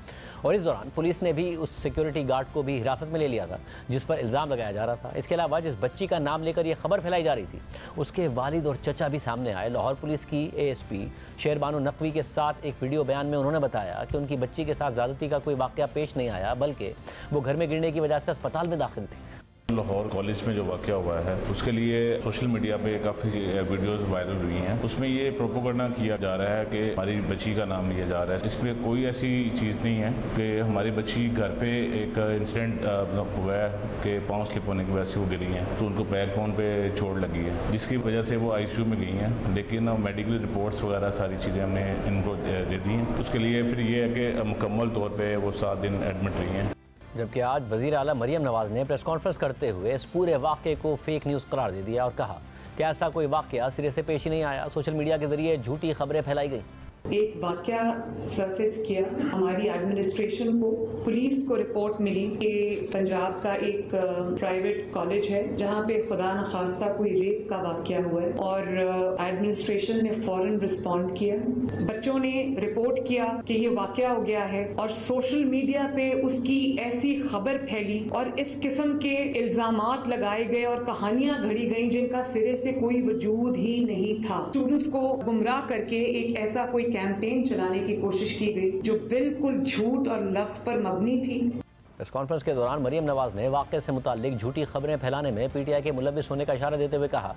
और इस दौरान पुलिस ने भी उस सिक्योरिटी गार्ड को भी हिरासत में ले लिया था जिस पर इल्ज़ाम लगाया जा रहा था। इसके अलावा जिस बच्ची का नाम लेकर यह खबर फैलाई जा रही थी उसके वालिद और चचा भी सामने आए। लाहौर पुलिस की ASP शेरबानो नकवी के साथ एक वीडियो बयान में उन्होंने बताया कि उनकी बच्ची के साथ ज़्यादती का कोई वाक़या पेश नहीं आया, बल्कि वो घर में गिरने की वजह से अस्पताल में दाखिल थी। लाहौर कॉलेज में जो वाक़या हुआ है उसके लिए सोशल मीडिया पे काफ़ी वीडियोस वायरल हुई हैं। उसमें ये प्रोपोगंडा किया जा रहा है कि हमारी बच्ची का नाम लिया जा रहा है। इस पर कोई ऐसी चीज़ नहीं है कि हमारी बच्ची घर पे एक इंसिडेंट हुआ है कि पाँव स्लिप होने की वजह से वो गिरी हैं, तो उनको बैक बोन पे चोट लगी है जिसकी वजह से वो ICU में गई हैं। लेकिन मेडिकल रिपोर्ट्स वगैरह सारी चीज़ें हमने इनको दे दी हैं। उसके लिए फिर ये है कि मुकम्मल तौर पर वो 7 दिन एडमिट रही हैं। जबकि आज वज़ीर आला मरियम नवाज़ ने प्रेस कॉन्फ्रेंस करते हुए इस पूरे वाक़े को फेक न्यूज़ करार दे दिया और कहा कि ऐसा कोई वाक़या सिरे से पेश ही नहीं आया, सोशल मीडिया के जरिए झूठी खबरें फैलाई गई। एक वाकया सरफेस किया, हमारी एडमिनिस्ट्रेशन को, पुलिस को रिपोर्ट मिली कि पंजाब का एक प्राइवेट कॉलेज है जहां पे खुदा न खास्ता कोई रेप का वाकया हुआ है और एडमिनिस्ट्रेशन ने फौरन रिस्पॉन्ड किया। बच्चों ने रिपोर्ट किया कि ये वाकया हो गया है और सोशल मीडिया पे उसकी ऐसी खबर फैली और इस किस्म के इल्जामात लगाए गए और कहानियां घड़ी गई जिनका सिरे से कोई वजूद ही नहीं था। स्टूडेंट्स को गुमराह करके एक ऐसा कोई कैंपेन चलाने की कोशिश की गई जो बिल्कुल झूठ और लख पर मबनी थी। प्रेस कॉन्फ्रेंस के दौरान मरियम नवाज ने वाक़े से मुताल्लिक झूठी खबरें फैलाने में PTI के मुलविस होने का इशारा देते हुए कहा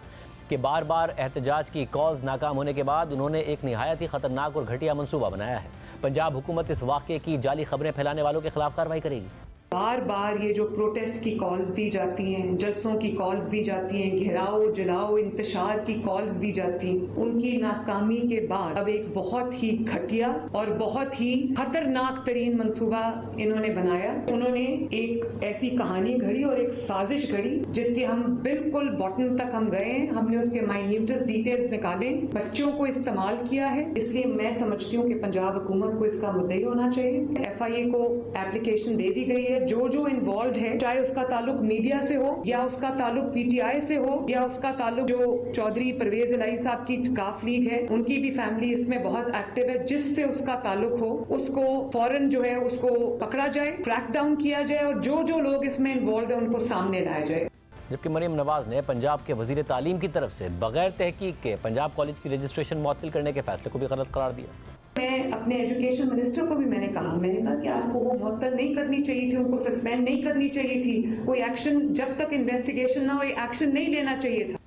कि बार बार एहतजाज की कॉल्स नाकाम होने के बाद उन्होंने एक निहायत ही खतरनाक और घटिया मंसूबा बनाया है। पंजाब हुकूमत इस वाक़े की जाली खबरें फैलाने वालों के खिलाफ कार्रवाई करेगी। बार बार ये जो प्रोटेस्ट की कॉल्स दी जाती हैं, जलसों की कॉल्स दी जाती हैं, घेराव जलाओ इंतशार की कॉल्स दी जाती हैं, उनकी नाकामी के बाद अब एक बहुत ही घटिया और बहुत ही खतरनाक तरीन मंसूबा इन्होंने बनाया। उन्होंने एक ऐसी कहानी घड़ी और एक साजिश घड़ी जिसके हम बिल्कुल बॉटम तक हम गए हैं। हमने उसके माइन्यूटेस्ट डिटेल्स निकाले, बच्चों को इस्तेमाल किया है। इसलिए मैं समझती हूँ कि पंजाब हुकूमत को इसका मुद्दई होना चाहिए। FIA को एप्लीकेशन दे दी गई है। जो इन्वॉल्व है, चाहे उसका ताल्लुक मीडिया से हो या उसका ताल्लुक PTI से हो या उसका ताल्लुक जो चौधरी परवेज इलाही साहब की काफ लीग है, उनकी भी फैमिली इसमें बहुत एक्टिव है, जिससे उसका ताल्लुक हो उसको फौरन जो है उसको पकड़ा जाए, क्रैक डाउन किया जाए और जो लोग इसमें इन्वॉल्व है उनको सामने लाया जाए। जबकि मरियम नवाज ने पंजाब के वजीर तालीम की तरफ से बगैर तहकीक के पंजाब कॉलेज की रजिस्ट्रेशन मुअत्तल करने के फैसले को भी गलत करार दिया। मैं अपने एजुकेशन मिनिस्टर को भी मैंने कहा कि आपको वो मुअत्तल नहीं करनी चाहिए थी, उनको सस्पेंड नहीं करनी चाहिए थी, कोई एक्शन जब तक इन्वेस्टिगेशन ना हो एक्शन नहीं लेना चाहिए था।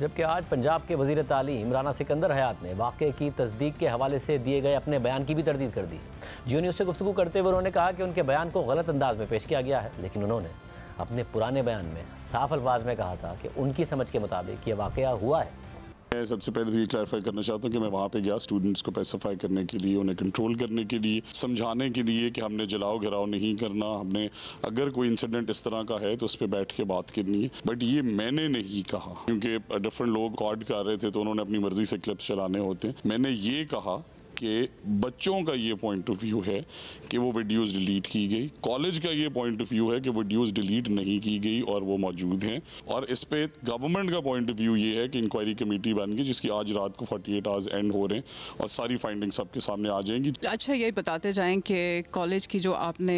जबकि आज पंजाब के वजीर तालीम राना सिकंदर हयात ने वाक़े की तस्दीक के हवाले से दिए गए अपने बयान की भी तरदीद कर दी। जियो न्यूज़ से गुफ्तगू करते हुए उन्होंने कहा कि उनके बयान को गलत अंदाज में पेश किया गया है, लेकिन उन्होंने अपने पुराने बयान में साफ अल्फाज में कहा था कि उनकी समझ के मुताबिक ये वाक़या हुआ है। मैं सबसे पहले तो ये क्लैरिफाई करना चाहता हूँ कि मैं वहाँ पे गया स्टूडेंट्स को पैसिफाई करने के लिए, उन्हें कंट्रोल करने के लिए, समझाने के लिए कि हमने जलाओ घिराव नहीं करना, हमने अगर कोई इंसिडेंट इस तरह का है तो उस पर बैठ के बात करनी है। बट ये मैंने नहीं कहा, क्योंकि डिफरेंट लोग रिकॉर्ड कर रहे थे तो उन्होंने अपनी मर्जी से क्लिप्स चलाने होते हैं। मैंने ये कहा कि बच्चों का ये पॉइंट ऑफ व्यू है कि वो वीडियोस डिलीट की गई, कॉलेज का ये पॉइंट ऑफ व्यू है कि वीडियोस डिलीट नहीं की गई और वो मौजूद हैं, और इस पे गवर्नमेंट का पॉइंट ऑफ व्यू ये है कि इंक्वायरी कमेटी बन गई जिसकी आज रात को 48 आवर्स एंड हो रहे हैं और सारी फाइंडिंग्स सबके सामने आ जाएंगी। अच्छा, यही बताते जाएं कि कॉलेज की जो आपने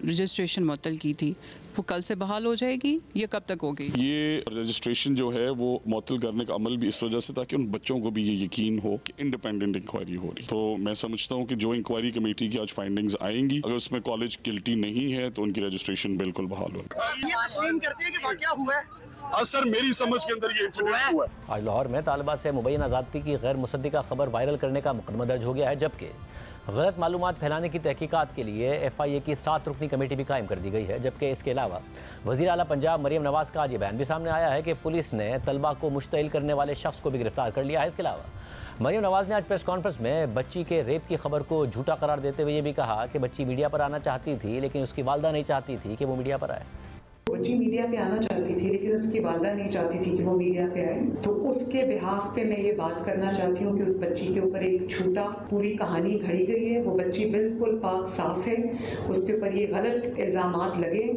रजिस्ट्रेशन मुअत्तल की थी वो कल से बहाल हो जाएगी, ये कब तक होगी? ये रजिस्ट्रेशन जो है वो मुअत्तल करने का अमल भी इस वजह से ताकि उन बच्चों को भी ये यकीन हो कि इंडिपेंडेंट इंक्वायरी हो रही। तो मैं समझता हूँ कि जो इंक्वायरी कमेटी की आज फाइंडिंग्स आएंगी, अगर उसमें कॉलेज गिल्टी नहीं है तो उनकी रजिस्ट्रेशन बिल्कुल बहाल हो। ये तस्लीम करते हैं कि वाकया हुआ है। सर मेरी समझ के अंदर ये इंसिडेंट हुआ है। आज लाहौर में तालिबा से मुबैना ज़ादती की गैर मुसद्दिका खबर वायरल करने का मुकदमा दर्ज हो गया है, जबकि गलत मालूमात फैलाने की तहकीकात के लिए FIA की 7 रुकनी कमेटी भी कायम कर दी गई है। जबकि इसके अलावा वज़ीर आला पंजाब मरियम नवाज का आज ये बयान भी सामने आया है कि पुलिस ने तलबा को मुश्तइल करने वाले शख्स को भी गिरफ्तार कर लिया है। इसके अलावा मरियम नवाज ने आज प्रेस कॉन्फ्रेंस में बच्ची के रेप की खबर को झूठा करार देते हुए ये भी कहा कि बच्ची मीडिया पर आना चाहती थी, लेकिन उसकी वालदा नहीं चाहती थी कि वो मीडिया पर आए। बच्ची मीडिया पे आना चाहती थी लेकिन उसकी वालदा नहीं चाहती थी कि वो मीडिया पे आए। तो उसके बिहाफ पे मैं ये बात करना चाहती हूँ कि उस बच्ची के ऊपर एक झूठा पूरी कहानी घड़ी गई है। वो बच्ची बिल्कुल पाक साफ है, उसके ऊपर ये गलत इल्जामात लगे।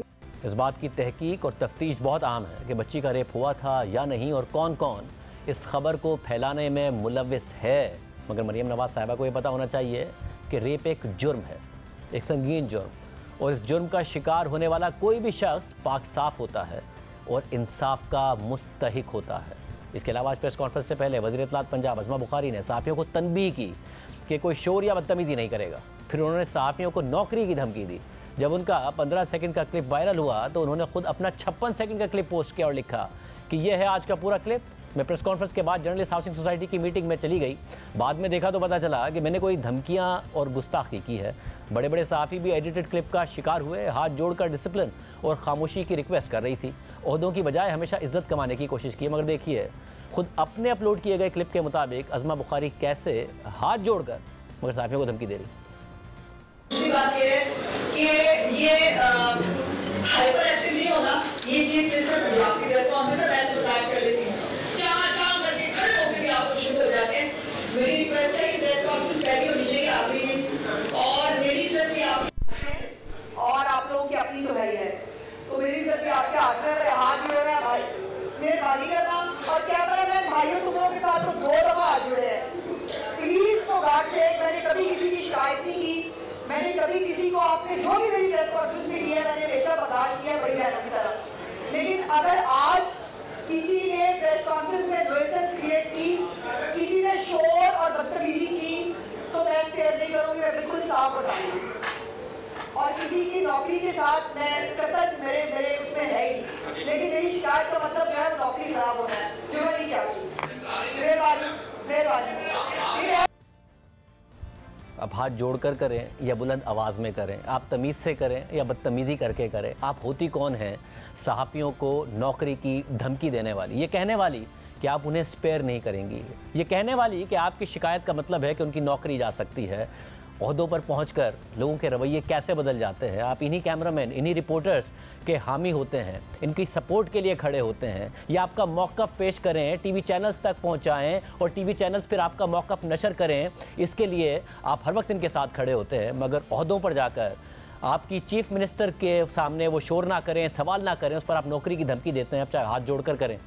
इस बात की तहकीक और तफ्तीश बहुत अहम है कि बच्ची का रेप हुआ था या नहीं और कौन कौन इस खबर को फैलाने में मुलविस है। मगर मरियम नवाज साहिबा को ये पता होना चाहिए कि रेप एक जुर्म है, एक संगीन जुर्म, और इस जुर्म का शिकार होने वाला कोई भी शख्स पाक साफ होता है और इंसाफ का मुस्तहिक होता है। इसके अलावा आज प्रेस कॉन्फ्रेंस से पहले वज़ीर इत्तलात पंजाब अज़मा बुखारी ने सहाफ़ियों को तनबीह की कि कोई शोर या बदतमीज़ी नहीं करेगा। फिर उन्होंने सहाफ़ियों को नौकरी की धमकी दी जब उनका 15 सेकंड का क्लिप वायरल हुआ तो उन्होंने खुद अपना 56 सेकंड का क्लिप पोस्ट किया और लिखा कि यह है आज का पूरा क्लिप। मैं प्रेस कॉन्फ्रेंस के बाद जर्नलिस्ट हाउसिंग सोसाइटी की मीटिंग में चली गई। बाद में देखा तो पता चला कि मैंने कोई धमकियां और गुस्ताखी की है। बड़े बड़े सहाफ़ी भी एडिटेड क्लिप का शिकार हुए। हाथ जोड़कर डिसिप्लिन और खामोशी की रिक्वेस्ट कर रही थी। ओहदों की बजाय हमेशा इज्जत कमाने की कोशिश की। मगर देखिए खुद अपने अपलोड किए गए क्लिप के मुताबिक अज़मा बुखारी कैसे हाथ जोड़कर मगर सहाफ़ियों को धमकी दे रही। दूसरी बात ये है कि ये हाइपर एक्टिव नहीं होना, ये चीज आपकी रेस्पॉन्स मैं बर्दाश्त कर लेती हूँ। जहाँ करके खड़े होकर भी आप शुरू हो जाते हैं। मेरी रिक्वेस्ट है कि प्रेस कॉन्फ्रेंस पहली होनी चाहिए, आखिरी नहीं। और मेरी इज्जत भी आप और आप लोगों की अपनी तो है ही है, तो मेरी इज्जत भी आपके हाथ में। मेरे हाथ जुड़े हुए हैं भाई, मेहरबानी करना। और क्या करें, मैं भाइयों तुम लोगों के साथ तो 2 दफा हाथ जुड़े हैं। प्लीज फॉर गॉड सेक, मैंने कभी किसी की शिकायत नहीं की। मैंने कभी किसी को, आपने जो भी मेरी प्रेस कॉन्फ्रेंस में किया है मैंने हमेशा बर्दाश्त किया बड़ी बहनों की तरह। लेकिन अगर आज किसी ने प्रेस कॉन्फ्रेंस में नॉइसेंस क्रिएट की, किसी ने शोर और बदतमीजी की, तो मैं स्पेयर नहीं करूंगी। मैं बिल्कुल साफ बताऊंगी। और किसी की नौकरी के साथ मैं कतई मेरे उसमें है ही नहीं। लेकिन मेरी शिकायत का मतलब जो है वो नौकरी खराब होना है, जो मैं नहीं चाहती। मेहरबानी। अब हाथ जोड़कर करें या बुलंद आवाज़ में करें, आप तमीज़ से करें या बदतमीज़ी करके करें, आप होती कौन हैं सहाफ़ियों को नौकरी की धमकी देने वाली, ये कहने वाली कि आप उन्हें स्पेयर नहीं करेंगी, ये कहने वाली कि आपकी शिकायत का मतलब है कि उनकी नौकरी जा सकती है। ओहदों पर पहुंचकर लोगों के रवैये कैसे बदल जाते हैं। आप इन्हीं कैमरामैन, इन्हीं रिपोर्टर्स के हामी होते हैं, इनकी सपोर्ट के लिए खड़े होते हैं, या आपका मौक़िफ़ पेश करें, टीवी चैनल्स तक पहुंचाएं और टीवी चैनल्स फिर आपका मौक़िफ़ नशर करें, इसके लिए आप हर वक्त इनके साथ खड़े होते हैं। मगर ओहदों पर जाकर आपकी चीफ मिनिस्टर के सामने वो शोर ना करें, सवाल ना करें, उस पर आप नौकरी की धमकी देते हैं। आप चाहे हाथ जोड़कर करें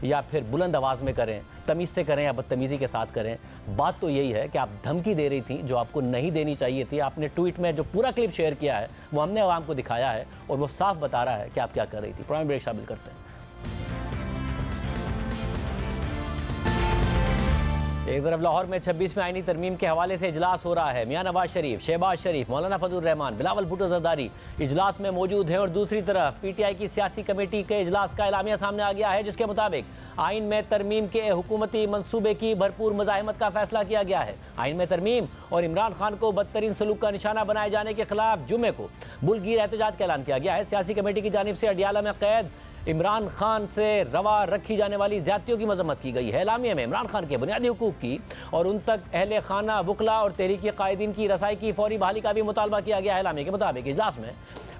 या फिर बुलंद आवाज़ में करें, तमीज़ से करें या बदतमीज़ी के साथ करें, बात तो यही है कि आप धमकी दे रही थी जो आपको नहीं देनी चाहिए थी। आपने ट्वीट में जो पूरा क्लिप शेयर किया है वो हमने आवाम को दिखाया है और वो साफ बता रहा है कि आप क्या कर रही थी। प्रोग्राम ब्रेक शामिल करते हैं। एक तरफ लाहौर में 26वें आईनी तरमीम के हवाले से इजलास हो रहा है। मियां नवाज शरीफ, शहबाज शरीफ, मौलाना फजल रहमान, बिलावल भुट्टो जरदारी इजलास में मौजूद हैं और दूसरी तरफ पीटीआई की सियासी कमेटी के इजलास का एलामिया सामने आ गया है, जिसके मुताबिक आइन में तरमीम के हुकूमती मंसूबे की भरपूर मज़ाहमत का फैसला किया गया है। आइन में तरमीम और इमरान खान को बदतरीन सलूक का निशाना बनाए जाने के खिलाफ जुमे को बुलगीर एहतजाज का ऐलान किया गया है। सियासी कमेटी की जानिब से अडियाला में कैद इमरान खान से रवा रखी जाने वाली ज्यादतियों की मजम्मत की गई है। एलामिया में इमरान खान के बुनियादी हुकूक की और उन तक अहले खाना, वकला और तहरीकी कायदीन की रसाई की फौरी बहाली का भी मुतालबा किया गया है। एलामिया के मुताबिक इजलास में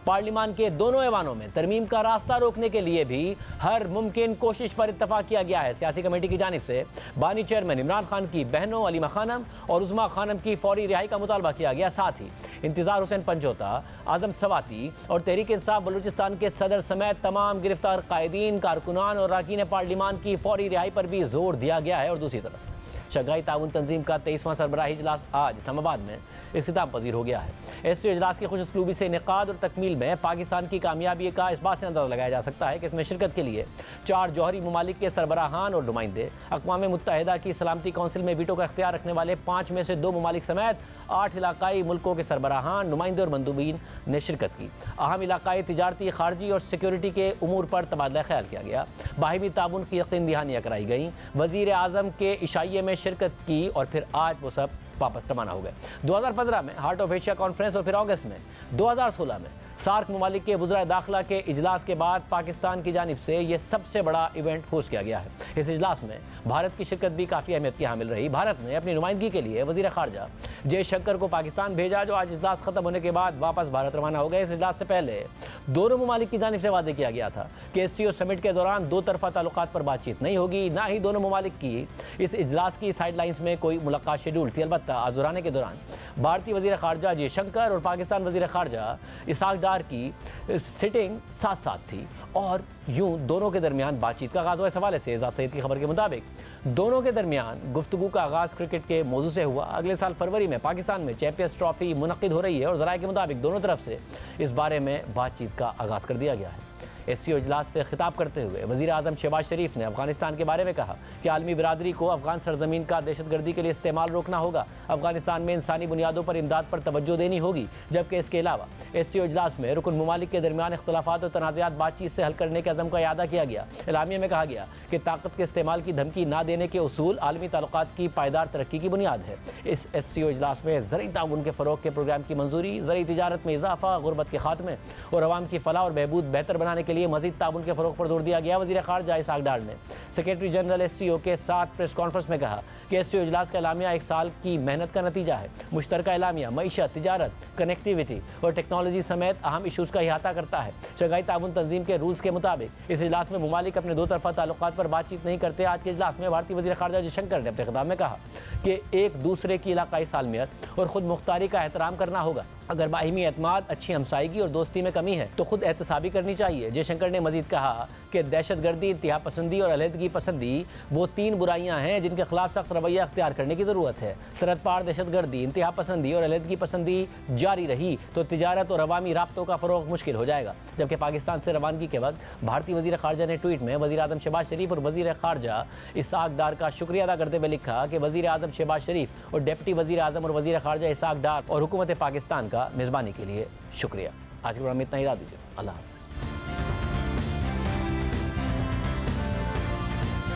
पार्लिमान के दोनों ऐवानों में तरमीम का रास्ता रोकने के लिए भी हर मुमकिन कोशिश पर इत्तफाक किया गया है। सियासी कमेटी की जानिब से बानी चेयरमैन इमरान खान की बहनों अलीमा खानम और उज़मा खानम की फौरी रिहाई का मुतालबा किया गया। साथ ही इंतजार हुसैन पंजोता, आजम सवाती और तहरीक इंसाफ बलूचिस्तान के सदर समेत तमाम गिरफ्तार कायदीन, कारकुनान और अरकान पार्लिमान की फौरी रिहाई पर भी जोर दिया गया है। और दूसरी तरफ शंघाई ताउन तंजीम का 23वां सरबराही इजलास आज इस्लामाबाद में इख्तिताम पजीर हो गया है। ऐसे इजलास की खुशउस्लूबी से इनेकाद और तकमील में पाकिस्तान की कामयाबी का इस बात से अंदाजा लगाया जा सकता है कि इसमें शिरकत के लिए 4 जौहरी ममालिक के सरबराहान और नुमाइंदे, अक़वाम मुत्तहिदा की सलामती कौंसिल में वीटो का इख्तियार रखने वाले 5 में से 2 ममालिक समेत 8 इलाकाई मुल्कों के सरबराहान, नुमाइंदे और मंदूबीन ने शिरकत की। अहम इलाकाई तिजारती, खारजी और सिक्योरिटी के उमूर पर तबादला ख्याल किया गया। बाहिमी ताउन की यकीन दहानियाँ कराई गई। वज़ीर आज़म के इशाइये में शिरकत की और फिर आज वो सब वापस रवाना हो गए। 2015 में हार्ट ऑफ एशिया कॉन्फ्रेंस और फिर अगस्त में 2016 में सार्क ममालिक के वज़राए दाखिला के इजलास के बाद पाकिस्तान की जानिब से ये सबसे बड़ा इवेंट होस्ट किया गया है। इस इजलास में भारत की शिरकत भी काफ़ी अहमियत की हामिल रही। भारत ने अपनी नुमाइंदगी के लिए वज़ीर ख़ारजा जयशंकर को पाकिस्तान भेजा, जो आज इजलास ख़त्म होने के बाद वापस भारत रवाना हो गए। इस इजलास से पहले दोनों ममालिक की जानिब से वादे किया गया था कि SCO समिट के दौरान 2 तरफ़ा ताल्लुकात पर बातचीत नहीं होगी, ना ही दोनों ममालिक की इस इजलास की साइडलाइंस में कोई मुलाकात शेड्यूल थी। अलबत्ता आजुराने के दौरान भारतीय वज़ीर ख़ारजा जयशंकर और पाकिस्तान वज़ीर ख़ारजा इसहाक डार की सिटिंग साथ साथ थी और यूं दोनों के दरमियान बातचीत का आगाज़ हुआ। इस हवाले से एजाज सईद की खबर के मुताबिक दोनों के दरमियान गुफ्तगू का आगाज़ क्रिकेट के मौजू से हुआ। अगले साल फरवरी में पाकिस्तान में चैंपियंस ट्रॉफी मुनक़िद हो रही है और ज़राए के मुताबिक दोनों तरफ से इस बारे में बातचीत का आगाज़ कर दिया गया है। SCO इजलास से खिताब करते हुए वज़ीर आज़म शहबाज शरीफ ने अफगानिस्तान के बारे में कहा कि आलमी बिरादरी को अफगान सरजमीन का दहशतगर्दी के लिए इस्तेमाल रोकना होगा। अफगानिस्तान में इंसानी बुनियादों पर इमदाद पर तवज्जो देनी होगी, जबकि इसके अलावा SCO इजलास में रुकन ममालिक के दरमियान इख्तलाफात और तनाज़ात बातचीत से हल करने के अज़म का इयादा किया गया। एलामिया में कहा गया कि ताकत के इस्तेमाल की धमकी ना देने के उसूल आलमी ताल्लुकात की पायदार तरक्की की बुनियाद है। इस SCO इजलास में ज़रई ताउन के फ़रोग़ के प्रोग्राम की मंजूरी, ज़रई तिजारत में इजाफा, गुरबत के खात्मे और अवाम की फलाह और बहबूद बेहतर बनाने के लिए मज़ीद ताउन के फ़रोग़ पर जोर दिया गया। वज़ीर ख़ारजा इसहाक़ डार ने सेक्रेटरी जनरल SCO के साथ प्रेस कॉन्फ्रेंस में कहा कि SCO इजलास का एलामिया एक साल की मेहनत का नतीजा है। मुश्तरका एलामिया मईशत, तिजारत, कनेक्टिविटी और टेक्नोलॉजी समेत अहम इशूज़ का अहाता करता है। शंघाई ताउन तंजीम के रूल्स के मुताबिक इस इजलास में ममालिक अपने दो तरफा ताल्लुकात पर बातचीत नहीं करते। आज के इजलास में भारतीय वज़ीर ख़ारजा जयशंकर ने अपने खिताब में कहा कि एक दूसरे की इलाकाई सालमियत और ख़ुद मुख्तारी का एहतराम करना होगा। अगर बाहिमी एतमाद, अच्छी हमसायगी और दोस्ती में कमी है तो खुद एहतसाबी करनी चाहिए। जयशंकर ने मजीद कहा कि दहशतगर्दी, इंतहा पसंदी और अलहदगी पसंदी वो 3 बुराइयां हैं जिनके खिलाफ सख्त रवैया अख्तियार करने की ज़रूरत है। सरहद पार दहशतगर्दी, इंतहा पसंदी और अलहदगी पसंदी जारी रही तो तिजारत और अवामी राब्तों का फ़रोग़ मुश्किल हो जाएगा। जबकि पाकिस्तान से रवानगी के वक्त भारतीय वज़ीर ख़ारजा ने ट्वीट में वज़ीर आज़म शहबाज शरीफ और वज़ीर ख़ारजा इसहाक़ डार का शुक्रिया अदा करते हुए लिखा कि वज़ीर आज़म शहबाज शरीफ और डिप्टी वज़ीर आज़म और वज़ीर ख़ारजा इसहाक़ डार और हुकूमत पाकिस्तान का मेज़बानी के लिए शुक्रिया। आज के प्रोग्राम में इतना ही, दीजिए। अल्लाह।